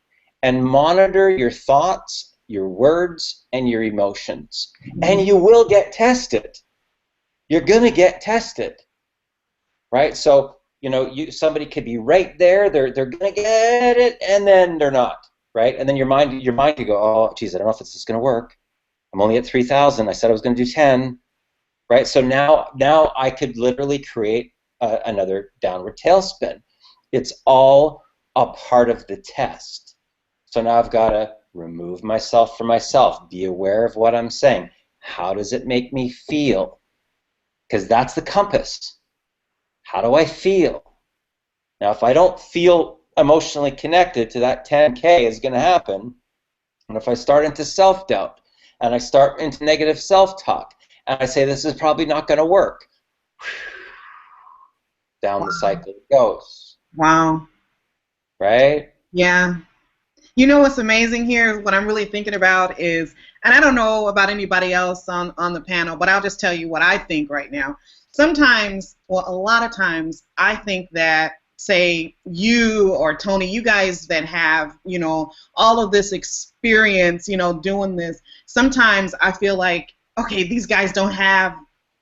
Speaker 6: And monitor your thoughts, your words, and your emotions. And you will get tested. You're going to get tested. Right? So, you know, somebody could be right there, they're going to get it, and then they're not. Right? And then your mind could go, oh, geez, I don't know if this is going to work. I'm only at 3,000. I said I was going to do 10. Right? So now I could literally create another downward tailspin. It's all a part of the test. So now I've got to remove myself from myself, be aware of what I'm saying. How does it make me feel? Because that's the compass. How do I feel? Now, if I don't feel emotionally connected to that 10K is going to happen, and if I start into self-doubt, and I start into negative self-talk, and I say this is probably not going to work, down the cycle it goes.
Speaker 3: Wow.
Speaker 6: Right?
Speaker 3: Yeah. You know what's amazing here, what I'm really thinking about is, and I don't know about anybody else on the panel, but I'll just tell you what I think right now. Sometimes, well, a lot of times, I think that, say, you or Tony, you guys that have, you know, all of this experience, you know, doing this, sometimes I feel like, okay, these guys don't have,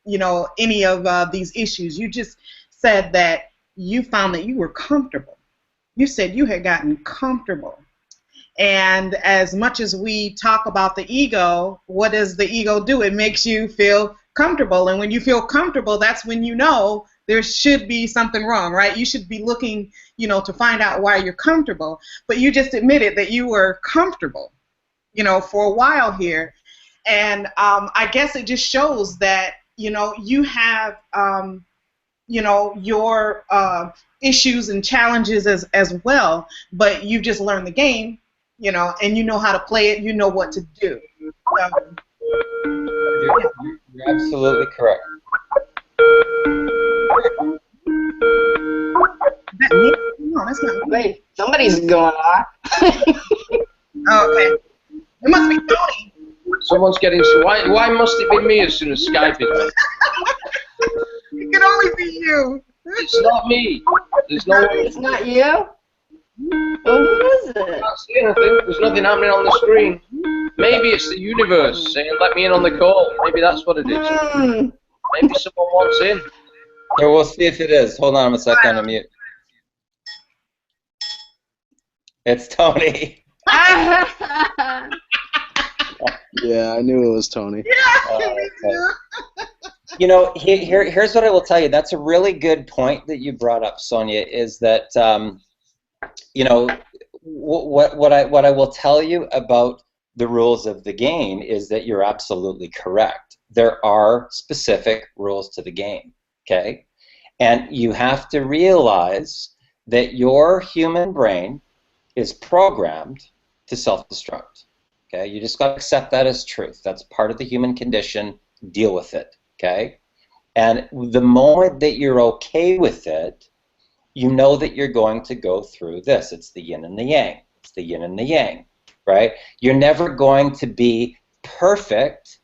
Speaker 3: you know, any of these issues. You just said that you found that you were comfortable. You said you had gotten comfortable. And as much as we talk about the ego, what does the ego do? It makes you feel comfortable. And when you feel comfortable, that's when you know there should be something wrong, right? You should be looking, you know, to find out why you're comfortable. But you just admitted that you were comfortable, you know, for a while here. And I guess it just shows that, you know, you have, you know, your issues and challenges as well, but you just learned the game, you know, and you know how to play it, you know what to do. So, yeah.
Speaker 6: absolutely correct.
Speaker 3: That me? No, that's not me.
Speaker 1: Wait, somebody's going off.
Speaker 3: Oh, okay. It must be Tony.
Speaker 5: Someone's getting. Why must it be me as soon as Skype is on?
Speaker 3: It can only be you.
Speaker 5: It's not me. There's no.
Speaker 1: It's not you? Well, who is
Speaker 5: I
Speaker 1: it?
Speaker 5: can't see anything. There's nothing happening on the screen. Maybe it's the universe saying, "Let me in on the call." Maybe that's what it is. Maybe someone wants in.
Speaker 6: Here, we'll see if it is. Hold on a second, I'm mute. It's Tony.
Speaker 2: Yeah, I knew it was Tony.
Speaker 6: You know, here's what I will tell you. That's a really good point that you brought up, Sonia, is that, you know, what I will tell you about the rules of the game is that you're absolutely correct. There are specific rules to the game, okay? And you have to realize that your human brain is programmed to self-destruct, okay? You just got to accept that as truth. That's part of the human condition. Deal with it, okay? And the moment that you're okay with it, you know that you're going to go through this. It's the yin and the yang. It's the yin and the yang, right? You're never going to be perfect.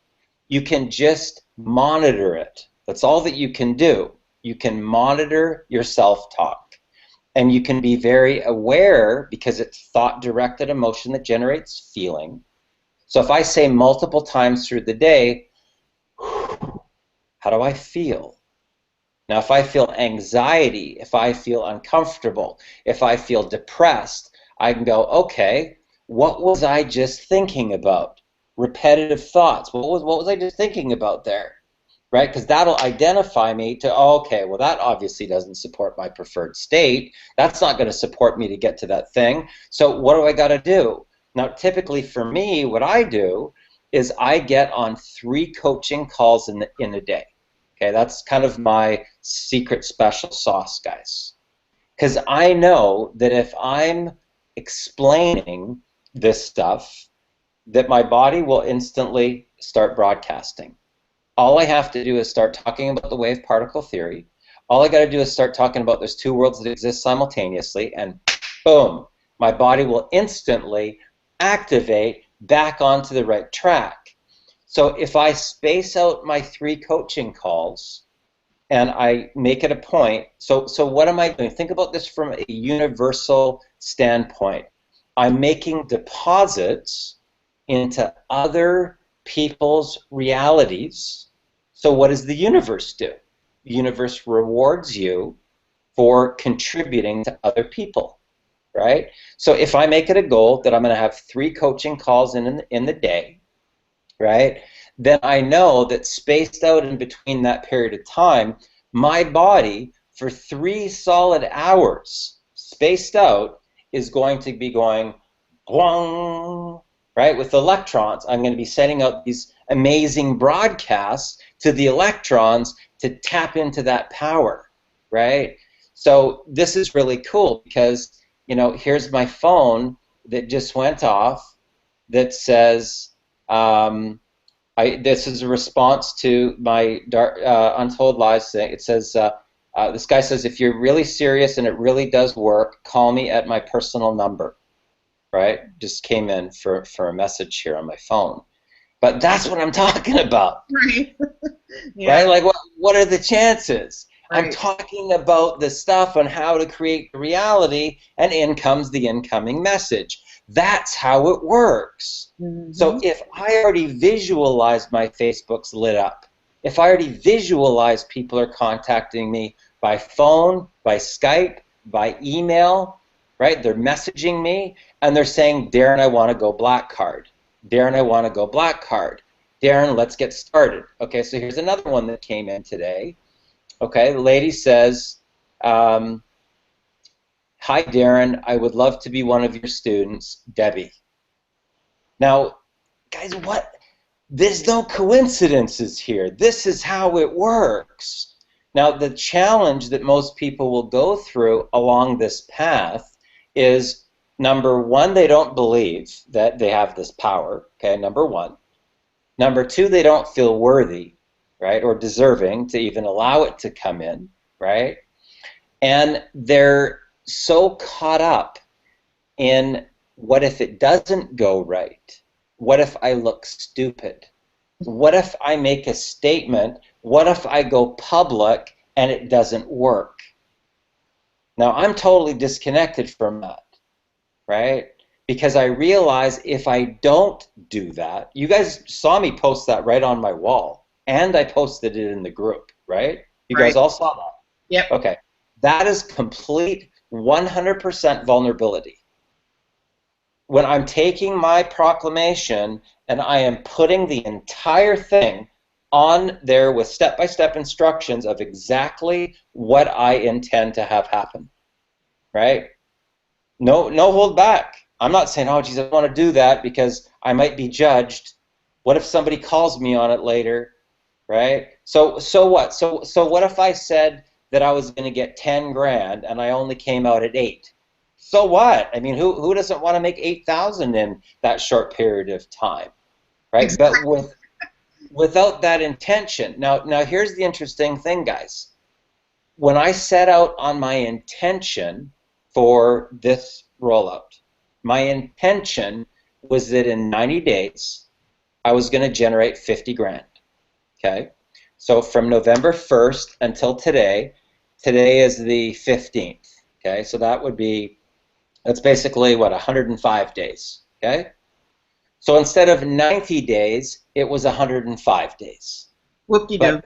Speaker 6: You can just monitor it. That's all that you can do. You can monitor your self-talk. And you can be very aware, because it's thought-directed emotion that generates feeling. So if I say multiple times through the day, how do I feel? Now, if I feel anxiety, if I feel uncomfortable, if I feel depressed, I can go, okay, what was I just thinking about? Repetitive thoughts. What was I just thinking about there? Right? Because that'll identify me to, oh, okay, well, that obviously doesn't support my preferred state. That's not going to support me to get to that thing. So what do I got to do? Now, typically for me, what I do is I get on 3 coaching calls in a day. Okay, that's kind of my secret special sauce, guys. Because I know that if I'm explaining this stuff, that my body will instantly start broadcasting. All I have to do is start talking about the wave particle theory. All I got to do is start talking about there's 2 worlds that exist simultaneously, and boom, my body will instantly activate back onto the right track. So if I space out my 3 coaching calls and I make it a point, so what am I doing? Think about this from a universal standpoint. I'm making deposits into other people's realities. So what does the universe do? The universe rewards you for contributing to other people, right? So if I make it a goal that I'm going to have 3 coaching calls in the day, right, then I know that spaced out in between that period of time, my body for 3 solid hours spaced out is going to be going boing, right, with electrons. I'm going to be sending out these amazing broadcasts to the electrons to tap into that power, right? So this is really cool because, you know, here's my phone that just went off that says, this is a response to my Untold Lies thing. It says, this guy says, if you're really serious and it really does work, call me at my personal number, right? Just came in for a message here on my phone. But that's what I'm talking about.
Speaker 3: Right. Yeah.
Speaker 6: Right? Like, what are the chances?
Speaker 3: Right.
Speaker 6: I'm talking about the stuff on how to create the reality, and in comes the incoming message. That's how it works.
Speaker 3: Mm-hmm.
Speaker 6: So if I already visualize my Facebook's lit up, if I already visualize people are contacting me by phone, by Skype, by email, right? They're messaging me and they're saying, Darren, I want to go black card. Darren, I want to go black card. Darren, let's get started. Okay, so here's another one that came in today. Okay, the lady says, hi, Darren. I would love to be one of your students, Debbie. Now, guys, what? There's no coincidences here. This is how it works. Now, the challenge that most people will go through along this path is, number one, they don't believe that they have this power. Okay, number one. Number two, they don't feel worthy. right, or deserving to even allow it to come in, right? And they're so caught up in what if it doesn't go right? What if I look stupid? What if I make a statement? What if I go public and it doesn't work? Now, I'm totally disconnected from that, right? Because I realize if I don't do that, you guys saw me post that right on my wall, and I posted it in the group, right? You guys all saw that?
Speaker 3: Yep.
Speaker 6: Okay. That is complete 100% vulnerability. When I'm taking my proclamation and I am putting the entire thing on there with step-by-step instructions of exactly what I intend to have happen, right? No hold back. I'm not saying, oh, geez, I want to do that because I might be judged. What if somebody calls me on it later, right? So what? So what if I said that I was going to get 10 grand and I only came out at 8? So what? I mean, who doesn't want to make 8,000 in that short period of time, right?
Speaker 3: Exactly.
Speaker 6: But without that intention. Now here's the interesting thing, guys. When I set out on my intention for this rollout, my intention was that in 90 days, I was going to generate 50 grand. Okay? So from November 1st until today is the 15th. Okay? So that's basically, what, 105 days. Okay? So instead of 90 days, it was 105 days.
Speaker 3: Whoop-de-doo.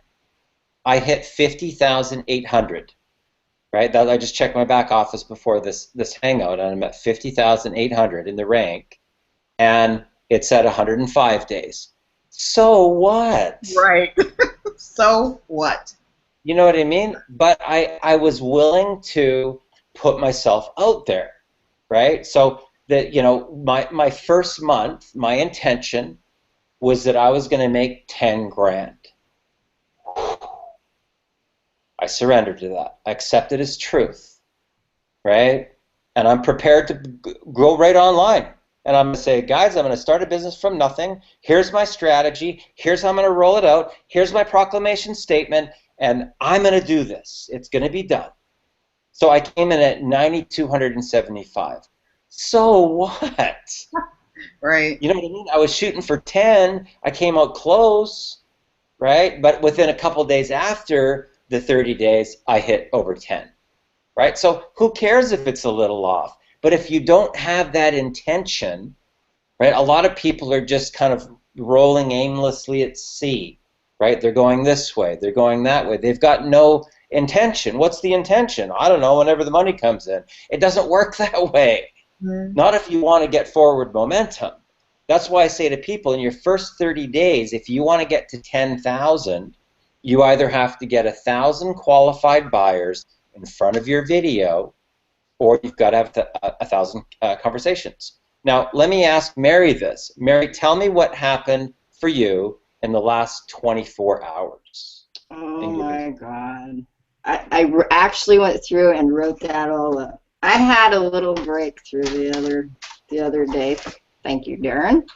Speaker 6: I hit 50,800. Right? I just checked my back office before this hangout, and I'm at 50,800 in the rank, and it's at 105 days. So what?
Speaker 3: Right. So what?
Speaker 6: You know what I mean? But I was willing to put myself out there, right? So that, you know, my first month, my intention was that I was going to make 10 grand. I surrendered to that. I accept it as truth, right? And I'm prepared to go right online. And I'm going to say, guys, I'm going to start a business from nothing. Here's my strategy. Here's how I'm going to roll it out. Here's my proclamation statement. And I'm going to do this. It's going to be done. So I came in at 9,275. So what?
Speaker 3: Right.
Speaker 6: You know what I mean? I was shooting for 10. I came out close, right? But within a couple days after the 30 days, I hit over 10, right? So who cares if it's a little off? But if you don't have that intention, right, a lot of people are just kind of rolling aimlessly at sea, right? They're going this way, they're going that way. They've got no intention. What's the intention? I don't know, whenever the money comes in. It doesn't work that way. Not if you want to get forward momentum. That's why I say to people, in your first 30 days, if you want to get to 10,000, you either have to get 1,000 qualified buyers in front of your video, or you've got to have 1,000 conversations. Now, let me ask Mary this. Mary, tell me what happened for you in the last 24 hours.
Speaker 1: Oh my God. I actually went through and wrote that all up. I had a little breakthrough the other day. Thank you, Darren.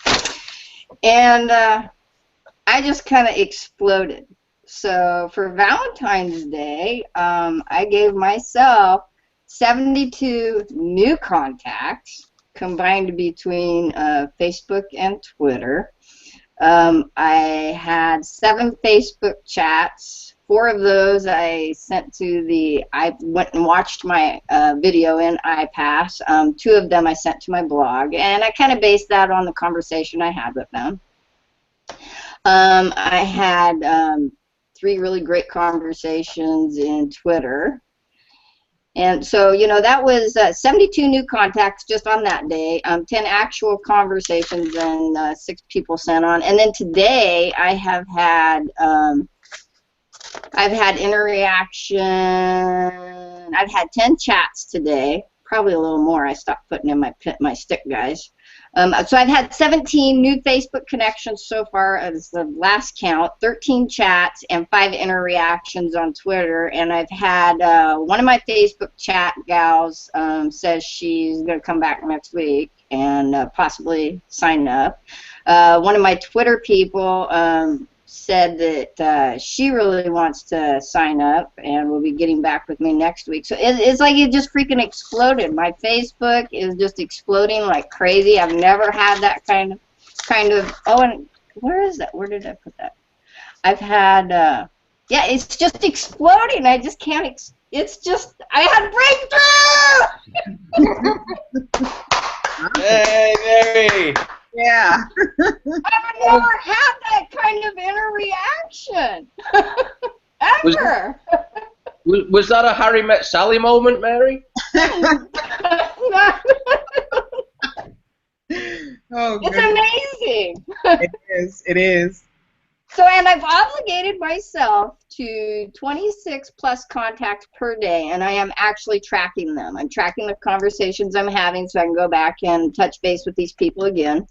Speaker 1: And I just kind of exploded. So for Valentine's Day, I gave myself 72 new contacts combined between Facebook and Twitter. I had 7 Facebook chats. 4 of those I sent to I went and watched my video in iPass. 2 of them I sent to my blog, and I kind of based that on the conversation I had with them. I had 3 really great conversations in Twitter. And so, you know, that was 72 new contacts just on that day, 10 actual conversations, and 6 people sent on. And then today I have had, I've had interaction. I've had 10 chats today, probably a little more. I stopped putting in my stick guys. So I've had 17 new Facebook connections so far as the last count, 13 chats, and 5 interactions on Twitter. And I've had one of my Facebook chat gals says she's going to come back next week and possibly sign up. One of my Twitter people said that she really wants to sign up and will be getting back with me next week. So it's like it just freaking exploded. My Facebook is just exploding like crazy. I've never had that kind of. Oh, and where is that? Where did I put that? I've had. Yeah, it's just exploding. I just can't. It's just. I had breakthrough.
Speaker 6: Hey, Mary.
Speaker 3: Yeah.
Speaker 1: I've never had that kind of inner reaction. Ever.
Speaker 5: Was that a Harry Met Sally moment, Mary?
Speaker 3: Oh,
Speaker 1: It's
Speaker 3: goodness.
Speaker 1: amazing.
Speaker 3: It is. It is.
Speaker 1: So, and I've obligated myself to 26 plus contacts per day, and I am actually tracking them. I'm tracking the conversations I'm having so I can go back and touch base with these people again.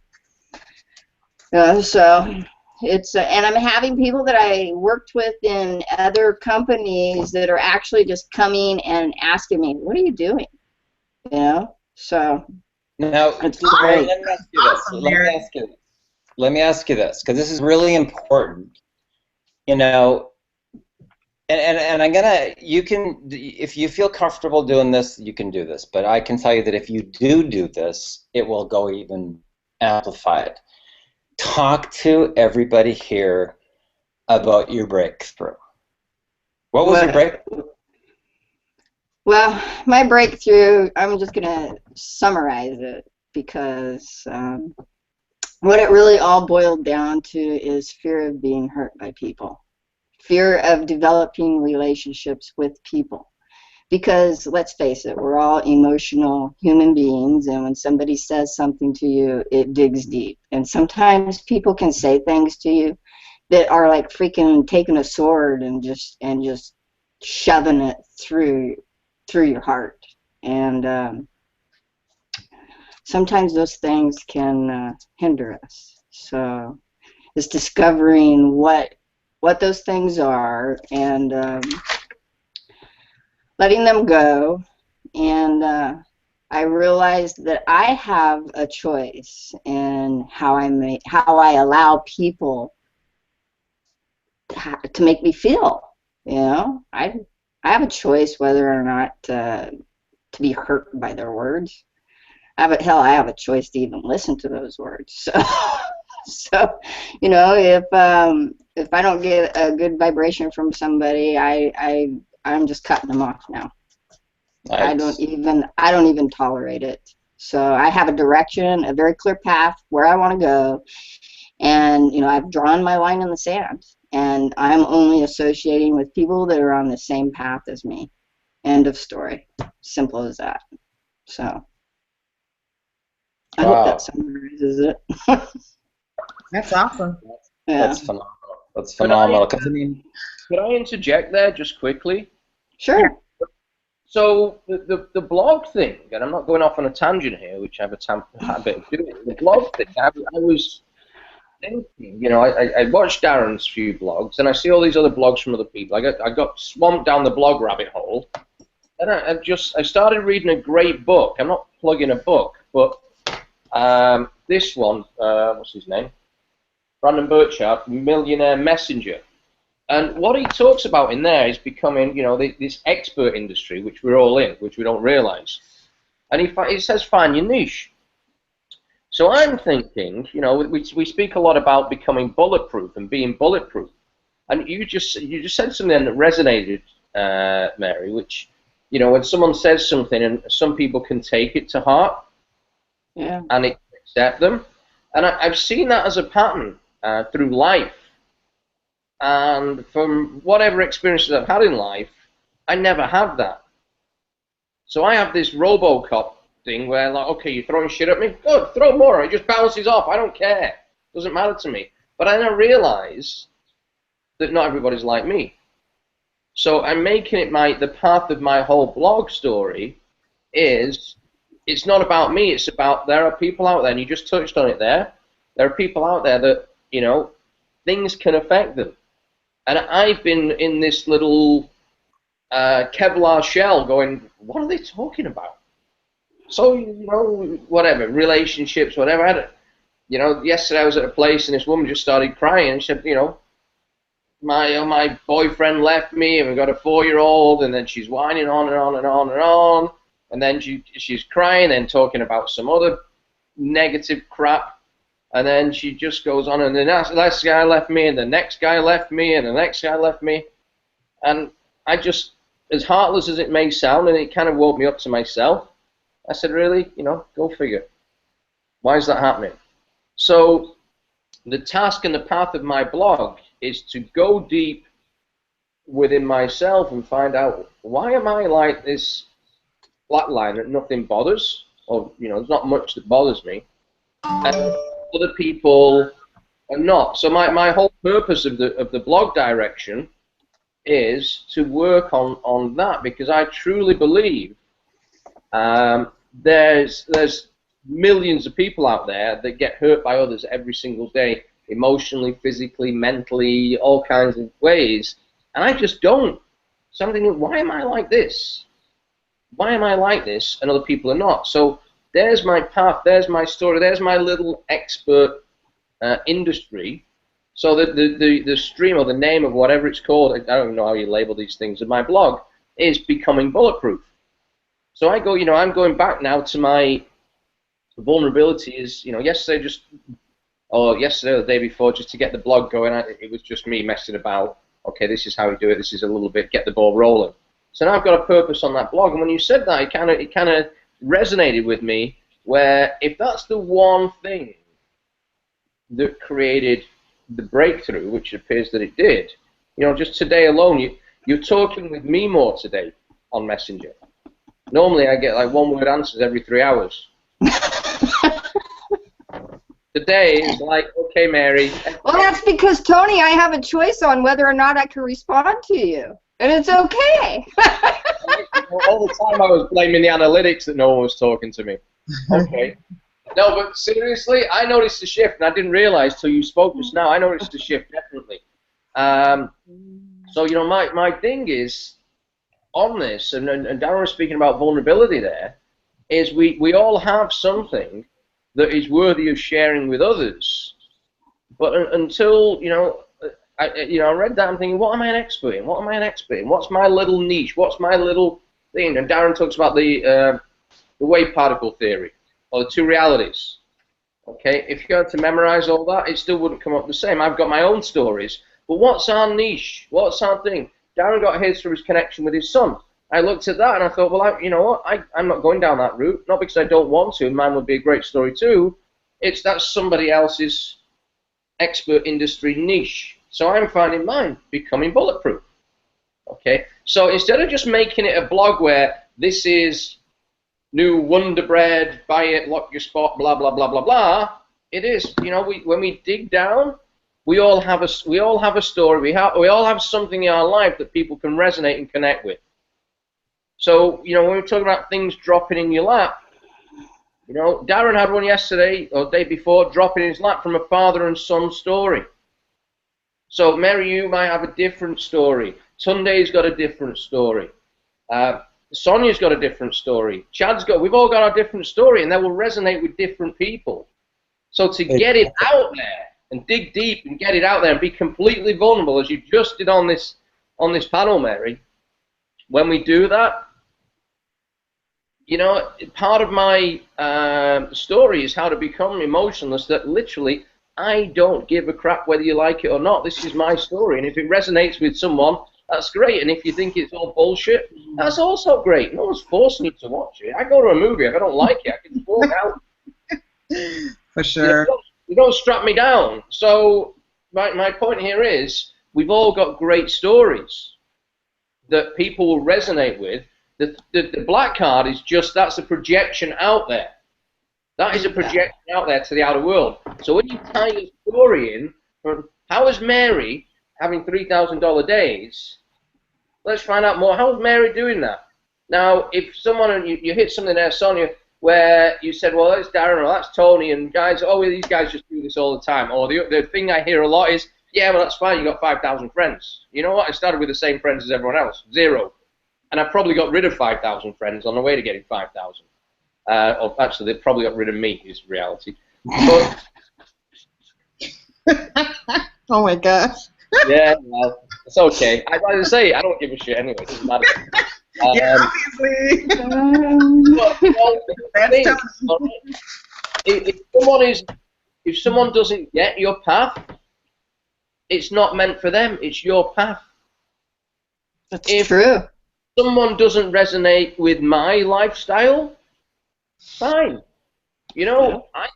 Speaker 1: So it's and I'm having people that I worked with in other companies that are actually just coming and asking me, "What are you doing?" You know. So
Speaker 6: Now,
Speaker 1: it's
Speaker 6: Mary,
Speaker 1: great.
Speaker 6: let me ask you this.
Speaker 3: Awesome,
Speaker 6: Let me
Speaker 3: Mary.
Speaker 6: ask you. Let me ask you this, because this is really important. You know, and I'm gonna. You can, if you feel comfortable doing this, you can do this. But I can tell you that if you do this, it will go even amplified. Talk to everybody here about your breakthrough. What was your breakthrough?
Speaker 1: Well, my breakthrough, I'm just going to summarize it because what it really all boiled down to is fear of being hurt by people, fear of developing relationships with people. Because let's face it, we're all emotional human beings, and when somebody says something to you, it digs deep. And sometimes people can say things to you that are like freaking taking a sword and just shoving it through your heart. And sometimes those things can hinder us. So it's discovering what those things are and letting them go. And I realized that I have a choice in how I allow people to make me feel. You know, I have a choice whether or not to be hurt by their words. I have a choice to even listen to those words. So, so you know, if I don't get a good vibration from somebody, I'm just cutting them off now.
Speaker 6: Nice.
Speaker 1: I don't even tolerate it. So I have a direction, a very clear path where I want to go, and you know, I've drawn my line in the sand, and I'm only associating with people that are on the same path as me. End of story. Simple as that. So I hope that summarizes it.
Speaker 3: That's awesome.
Speaker 1: Yeah.
Speaker 6: That's phenomenal. That's phenomenal. 'Cause, I mean,
Speaker 5: Could I interject there just quickly?
Speaker 1: Sure.
Speaker 5: So the blog thing, and I'm not going off on a tangent here, which I have a habit of doing. The blog thing, I was thinking, you know, I watched Darren's few blogs, and I see all these other blogs from other people. I got swamped down the blog rabbit hole, and I started reading a great book. I'm not plugging a book, but this one, what's his name? Brandon Burchard, Millionaire Messenger. And what he talks about in there is becoming, you know, this expert industry, which we're all in, which we don't realize. And he says, find your niche. So I'm thinking, you know, we speak a lot about becoming bulletproof and being bulletproof. And you just said something that resonated, Mary, which, you know, when someone says something and some people can take it to heart,
Speaker 1: Yeah.
Speaker 5: and accept them. And I've seen that as a pattern through life. And from whatever experiences I've had in life, I never had that. So I have this RoboCop thing where, like, okay, you're throwing shit at me? Good, throw more. It just bounces off. I don't care. Doesn't matter to me. But then I realize that not everybody's like me. So I'm making it the path of my whole blog story is, it's not about me. It's about, there are people out there, and you just touched on it there. There are people out there that, you know, things can affect them. And I've been in this little Kevlar shell going, what are they talking about? So, you know, whatever, relationships, whatever. You know, yesterday I was at a place and this woman just started crying and she said, you know, my boyfriend left me, and we've got a 4-year-old, and then she's whining on and on and on and on, and then she's crying and talking about some other negative crap, and then she just goes on, and the last guy left me, and the next guy left me, and the next guy left me, and I just, as heartless as it may sound, and it kind of woke me up to myself, I said, really, go figure. Why is that happening? So the task and the path of my blog is to go deep within myself and find out, why am I like this flatline that nothing bothers, or there's not much that bothers me, and other people are not. So my whole purpose of the blog direction is to work on that, because I truly believe there's millions of people out there that get hurt by others every single day, emotionally, physically, mentally, all kinds of ways, and I just don't. So I'm thinking, why am I like this? Why am I like this and other people are not? So there's my path, there's my story, there's my little expert industry. So the stream, or the name of whatever it's called, I don't even know how you label these things, in my blog, is Becoming Bulletproof. So I go, I'm going back now to my vulnerability is, yesterday or the day before, just to get the blog going, it was just me messing about. Okay, this is how you do it, this is a little bit, get the ball rolling. So now I've got a purpose on that blog, and when you said that, it kind of resonated with me, where if that's the one thing that created the breakthrough, which appears that it did, just today alone, you're talking with me more today on Messenger. Normally I get like one-word answers every 3 hours. Today is like, okay, Mary.
Speaker 1: Well, that's because, Tony, I have a choice on whether or not I can respond to you. And it's okay.
Speaker 5: All the time I was blaming the analytics that no one was talking to me. Okay. No, but seriously, I noticed a shift, and I didn't realize till you spoke just now. I noticed a shift, definitely. So, my thing is, on this, and Darren was speaking about vulnerability there, is we all have something that is worthy of sharing with others. But until, I read that, I'm thinking, what am I an expert in? What am I an expert in? What's my little niche? What's my little thing? And Darren talks about the wave particle theory, or the two realities. Okay, if you had to memorize all that, it still wouldn't come up the same. I've got my own stories, but what's our niche? What's our thing? Darren got his through his connection with his son. I looked at that and I thought, well, you know what? I'm not going down that route. Not because I don't want to. Mine would be a great story too. That's somebody else's expert industry niche. So I'm finding mine, Becoming Bulletproof. Okay. So instead of just making it a blog where this is new Wonder Bread, buy it, lock your spot, blah blah blah blah blah, it is. When we dig down, we all have a story. We all have something in our life that people can resonate and connect with. So, when we're talking about things dropping in your lap, Darren had one yesterday, or the day before, dropping in his lap from a father and son story. So, Mary, you might have a different story. Tunde's got a different story. Sonia's got a different story. We've all got our different story, and they will resonate with different people. So to get it out there, and dig deep and get it out there and be completely vulnerable, as you just did on this panel, Mary, when we do that, part of my story is how to become emotionless, that literally I don't give a crap whether you like it or not. This is my story, and if it resonates with someone, that's great, and if you think it's all bullshit, that's also great. No one's forcing you to watch it. I go to a movie, if I don't like it, I can just walk out.
Speaker 3: For sure.
Speaker 5: You don't strap me down. So my point here is, we've all got great stories that people will resonate with. The black card is just, that's a projection out there. That is a projection out there to the outer world. So when you tie your story in, how is Mary having $3,000 days? Let's find out more. How is Mary doing that? Now, if someone, you hit something there, Sonia, where you said, well, that's Darren or that's Tony, and guys, oh, well, these guys just do this all the time. Or the thing I hear a lot is, yeah, well, that's fine, you got 5,000 friends. You know what? I started with the same friends as everyone else, 0. And I probably got rid of 5,000 friends on the way to getting 5,000. Or actually, they probably got rid of me, is reality. But
Speaker 3: oh my gosh.
Speaker 5: Yeah, well, it's okay. I gotta say, I don't give a shit anyway. It doesn't matter.
Speaker 3: Yeah, obviously.
Speaker 5: But, well,
Speaker 3: That's
Speaker 5: thing,
Speaker 3: tough.
Speaker 5: all right, if someone doesn't get your path, it's not meant for them. It's your path.
Speaker 1: That's
Speaker 5: If
Speaker 1: true.
Speaker 5: someone doesn't resonate with my lifestyle, fine. You know, I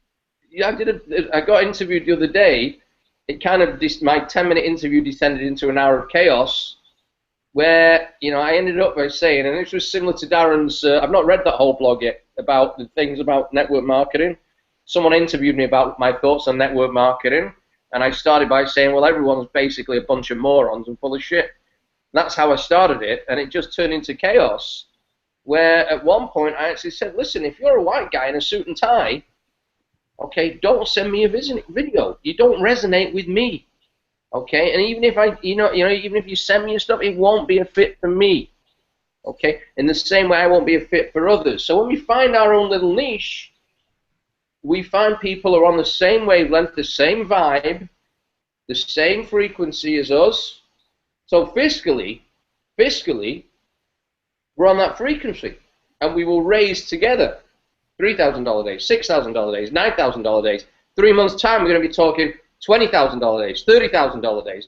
Speaker 5: got interviewed the other day. It kind of my 10-minute interview descended into an hour of chaos, where I ended up by saying, and this was similar to Darren's. I've not read that whole blog yet about the things about network marketing. Someone interviewed me about my thoughts on network marketing, and I started by saying, well, everyone's basically a bunch of morons and full of shit. And that's how I started it, and it just turned into chaos. Where at one point I actually said, listen, if you're a white guy in a suit and tie, okay, don't send me a video. You don't resonate with me. Okay, and even if even if you send me your stuff, it won't be a fit for me. Okay, in the same way I won't be a fit for others. So when we find our own little niche, we find people who are on the same wavelength, the same vibe, the same frequency as us. So fiscally, we're on that frequency, and we will raise together. $3,000 days, $6,000 days, $9,000 days. 3 months' time, we're going to be talking $20,000 days, $30,000 days.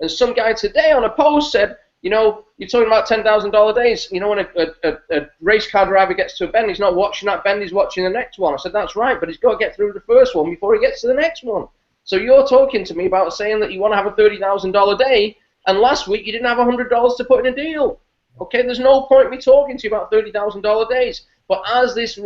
Speaker 5: And some guy today on a post said, you're talking about $10,000 days. When a race car driver gets to a bend, he's not watching that bend, he's watching the next one. I said, that's right, but he's got to get through the first one before he gets to the next one. So you're talking to me about saying that you want to have a $30,000 day, and last week you didn't have $100 to put in a deal. Okay, there's no point me talking to you about $30,000 days. But as this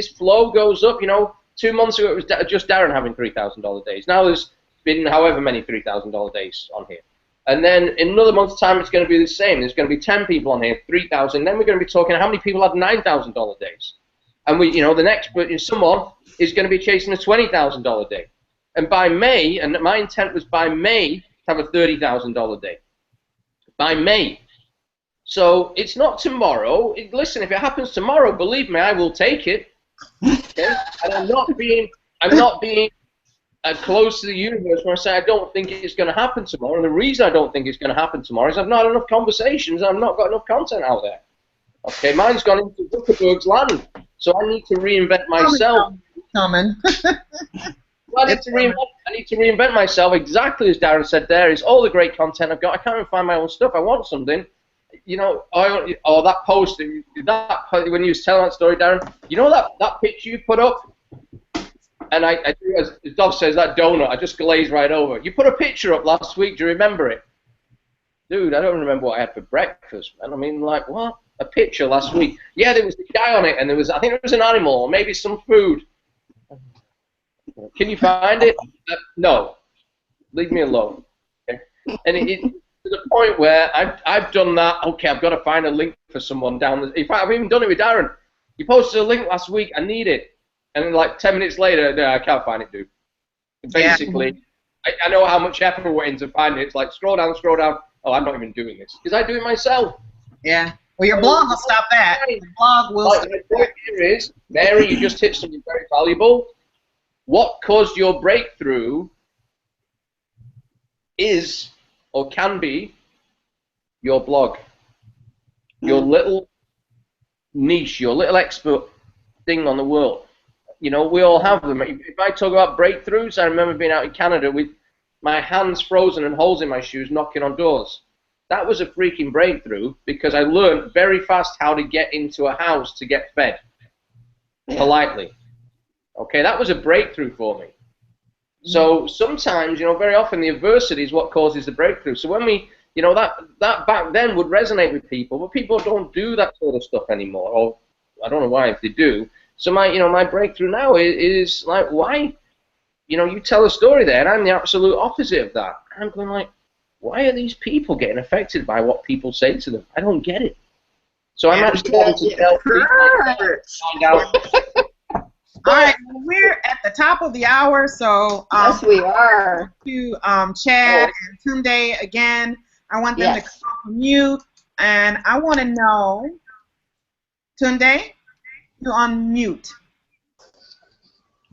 Speaker 5: flow goes up, 2 months ago it was just Darren having $3,000 days. Now there's been however many $3,000 days on here. And then in another month's time it's going to be the same. There's going to be 10 people on here, 3,000. Then we're going to be talking how many people had $9,000 days. And the next someone is going to be chasing a $20,000 day. And by May, and my intent was by May to have a $30,000 day. By May. So it's not tomorrow. Listen, if it happens tomorrow, believe me, I will take it. Okay? And I'm not being close to the universe where I say I don't think it's going to happen tomorrow. And the reason I don't think it's going to happen tomorrow is I've not had enough conversations and I've not got enough content out there. Okay, mine's gone into Zuckerberg's land, so I need to reinvent myself.
Speaker 3: Coming.
Speaker 5: Well, I need to reinvent myself exactly as Darren said. There is all the great content I've got. I can't even find my own stuff. I want something. That post, when you was telling that story, Darren, that picture you put up, and I do, as Dov says, that donut, I just glazed right over. You put a picture up last week, do you remember it? Dude, I don't remember what I had for breakfast, man. I mean, like, what? A picture last week. Yeah, there was the guy on it, and I think there was an animal, or maybe some food. Can you find it? No. Leave me alone. Okay? And it to the point where I've done that. Okay, I've got to find a link for someone down the. In fact, I've even done it with Darren. He posted a link last week. I need it, and then like 10 minutes later, no, I can't find it, dude. Basically, I know how much effort went into finding it. It's like scroll down. Oh, I'm not even doing this because I do it myself.
Speaker 3: Yeah. Well, your blog will stop that. The blog will.
Speaker 5: The point here is, Mary, you just hit something very valuable. What caused your breakthrough is or can be your blog, your little niche, your little expert thing on the world. We all have them. If I talk about breakthroughs, I remember being out in Canada with my hands frozen and holes in my shoes knocking on doors. That was a freaking breakthrough because I learned very fast how to get into a house to get fed politely. Okay, that was a breakthrough for me. So sometimes, very often the adversity is what causes the breakthrough. So when we, that back then would resonate with people, but people don't do that sort of stuff anymore. Or I don't know why if they do. So my breakthrough now is like, why? You tell a story there, and I'm the absolute opposite of that. I'm going like, why are these people getting affected by what people say to them? I don't get it. So I'm actually going to tell people, find out.
Speaker 3: All right, we're at the top of the hour, so
Speaker 1: yes, we are.
Speaker 3: To Chad and Tunde again. I want them to come from you, and I want to know, Tunde, you're on mute.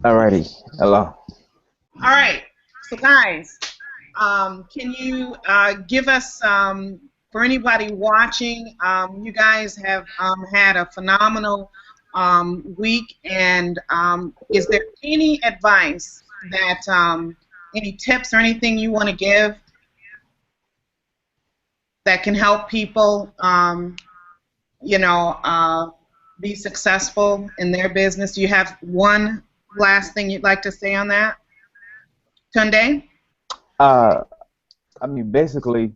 Speaker 4: Alrighty, hello.
Speaker 3: All right, so guys, Can you give us, for anybody watching, you guys have had a phenomenal week, and is there any advice that, any tips or anything you want to give that can help people, you know, be successful in their business? Do you have one last thing you'd like to say on that, Tunde?
Speaker 4: Uh, I mean, basically,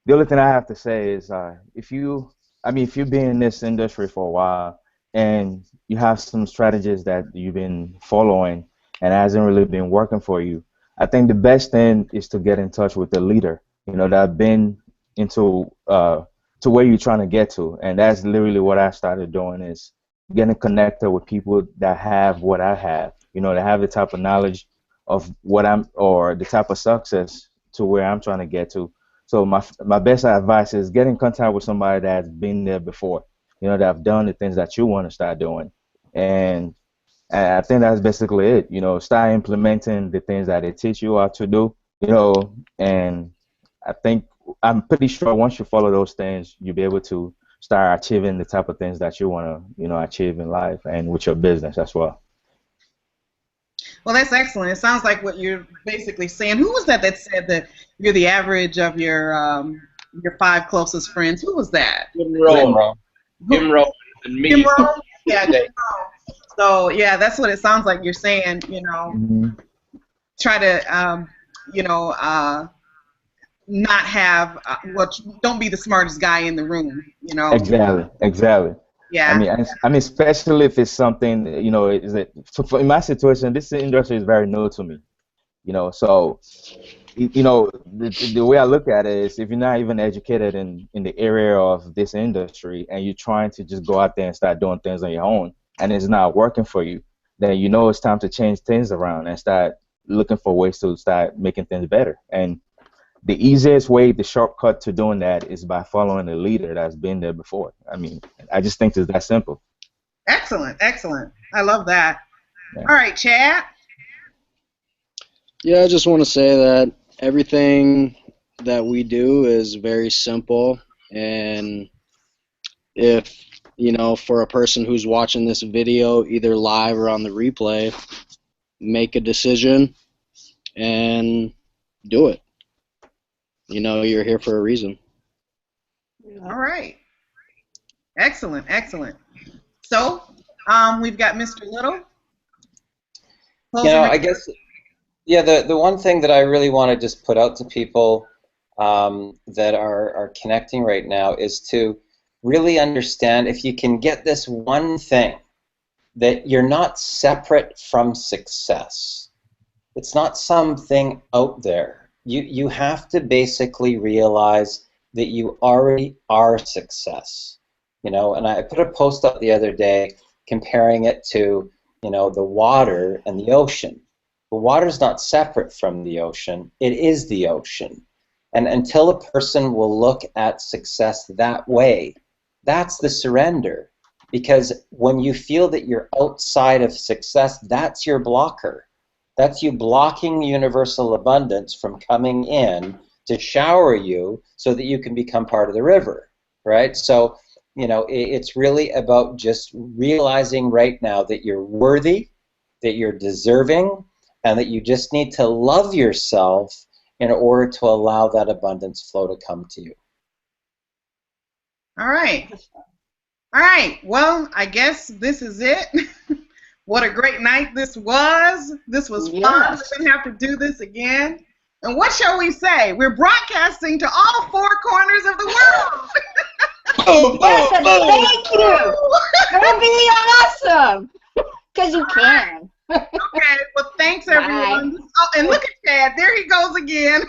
Speaker 4: the only thing I have to say is, if you've been in this industry for a while and you have some strategies that you've been following and hasn't really been working for you, I think the best thing is to get in touch with the leader, that have been into to where you're trying to get to, and that's literally what I started doing, is getting connected with people that have what I have, that have the type of knowledge of what or the type of success to where I'm trying to get to. So my best advice is get in contact with somebody that's been there before, that have done the things that you want to start doing. And I think that's basically it. Start implementing the things that they teach you how to do, and I'm pretty sure once you follow those things, you'll be able to start achieving the type of things that you want to, achieve in life and with your business as well.
Speaker 3: Well, that's excellent. It sounds like what you're basically saying. Who was that said that you're the average of your 5 closest friends? Who was that?
Speaker 5: Jim Rohn. Jim Rohn and me.
Speaker 3: Jim Rohn? Yeah, Jim Rohn. So, yeah, that's what it sounds like you're saying,
Speaker 4: Mm-hmm.
Speaker 3: Try to, not have, don't be the smartest guy in the room,
Speaker 4: Exactly.
Speaker 3: Yeah.
Speaker 4: I mean, especially if it's something, in my situation, this industry is very new to me, so, the way I look at it is, if you're not even educated in the area of this industry and you're trying to just go out there and start doing things on your own and it's not working for you, then it's time to change things around and start looking for ways to start making things better. And the easiest way, the shortcut to doing that is by following a leader that's been there before. I mean, I just think it's that simple.
Speaker 3: Excellent. I love that.
Speaker 4: Yeah.
Speaker 3: All right, Chad.
Speaker 2: Yeah, I just want to say that everything that we do is very simple, and if, for a person who's watching this video, either live or on the replay, make a decision and do it. You're here for a reason.
Speaker 3: All right. Excellent. So, we've got Mr. Little.
Speaker 6: I guess, yeah, the one thing that I really want to just put out to people that are connecting right now is to really understand, if you can get this one thing, that you're not separate from success. It's not something out there. You have to basically realize that you already are success. And I put a post up the other day comparing it to, the water and the ocean. The water's not separate from the ocean. It is the ocean. And until a person will look at success that way, that's the surrender. Because when you feel that you're outside of success, that's your blocker. That's you blocking universal abundance from coming in to shower you so that you can become part of the river, right? So, it's really about just realizing right now that you're worthy, that you're deserving, and that you just need to love yourself in order to allow that abundance flow to come to you.
Speaker 3: All right. Well, I guess this is it. What a great night this was. This was fun.
Speaker 1: Yes.
Speaker 3: We're going to have to do this again. And what shall we say? We're broadcasting to all 4 corners of the world.
Speaker 1: Yes, and thank you. That'd be awesome. Because you can.
Speaker 3: Okay, well, thanks, everyone.
Speaker 1: Bye.
Speaker 3: Oh, and look at Chad. There he goes again.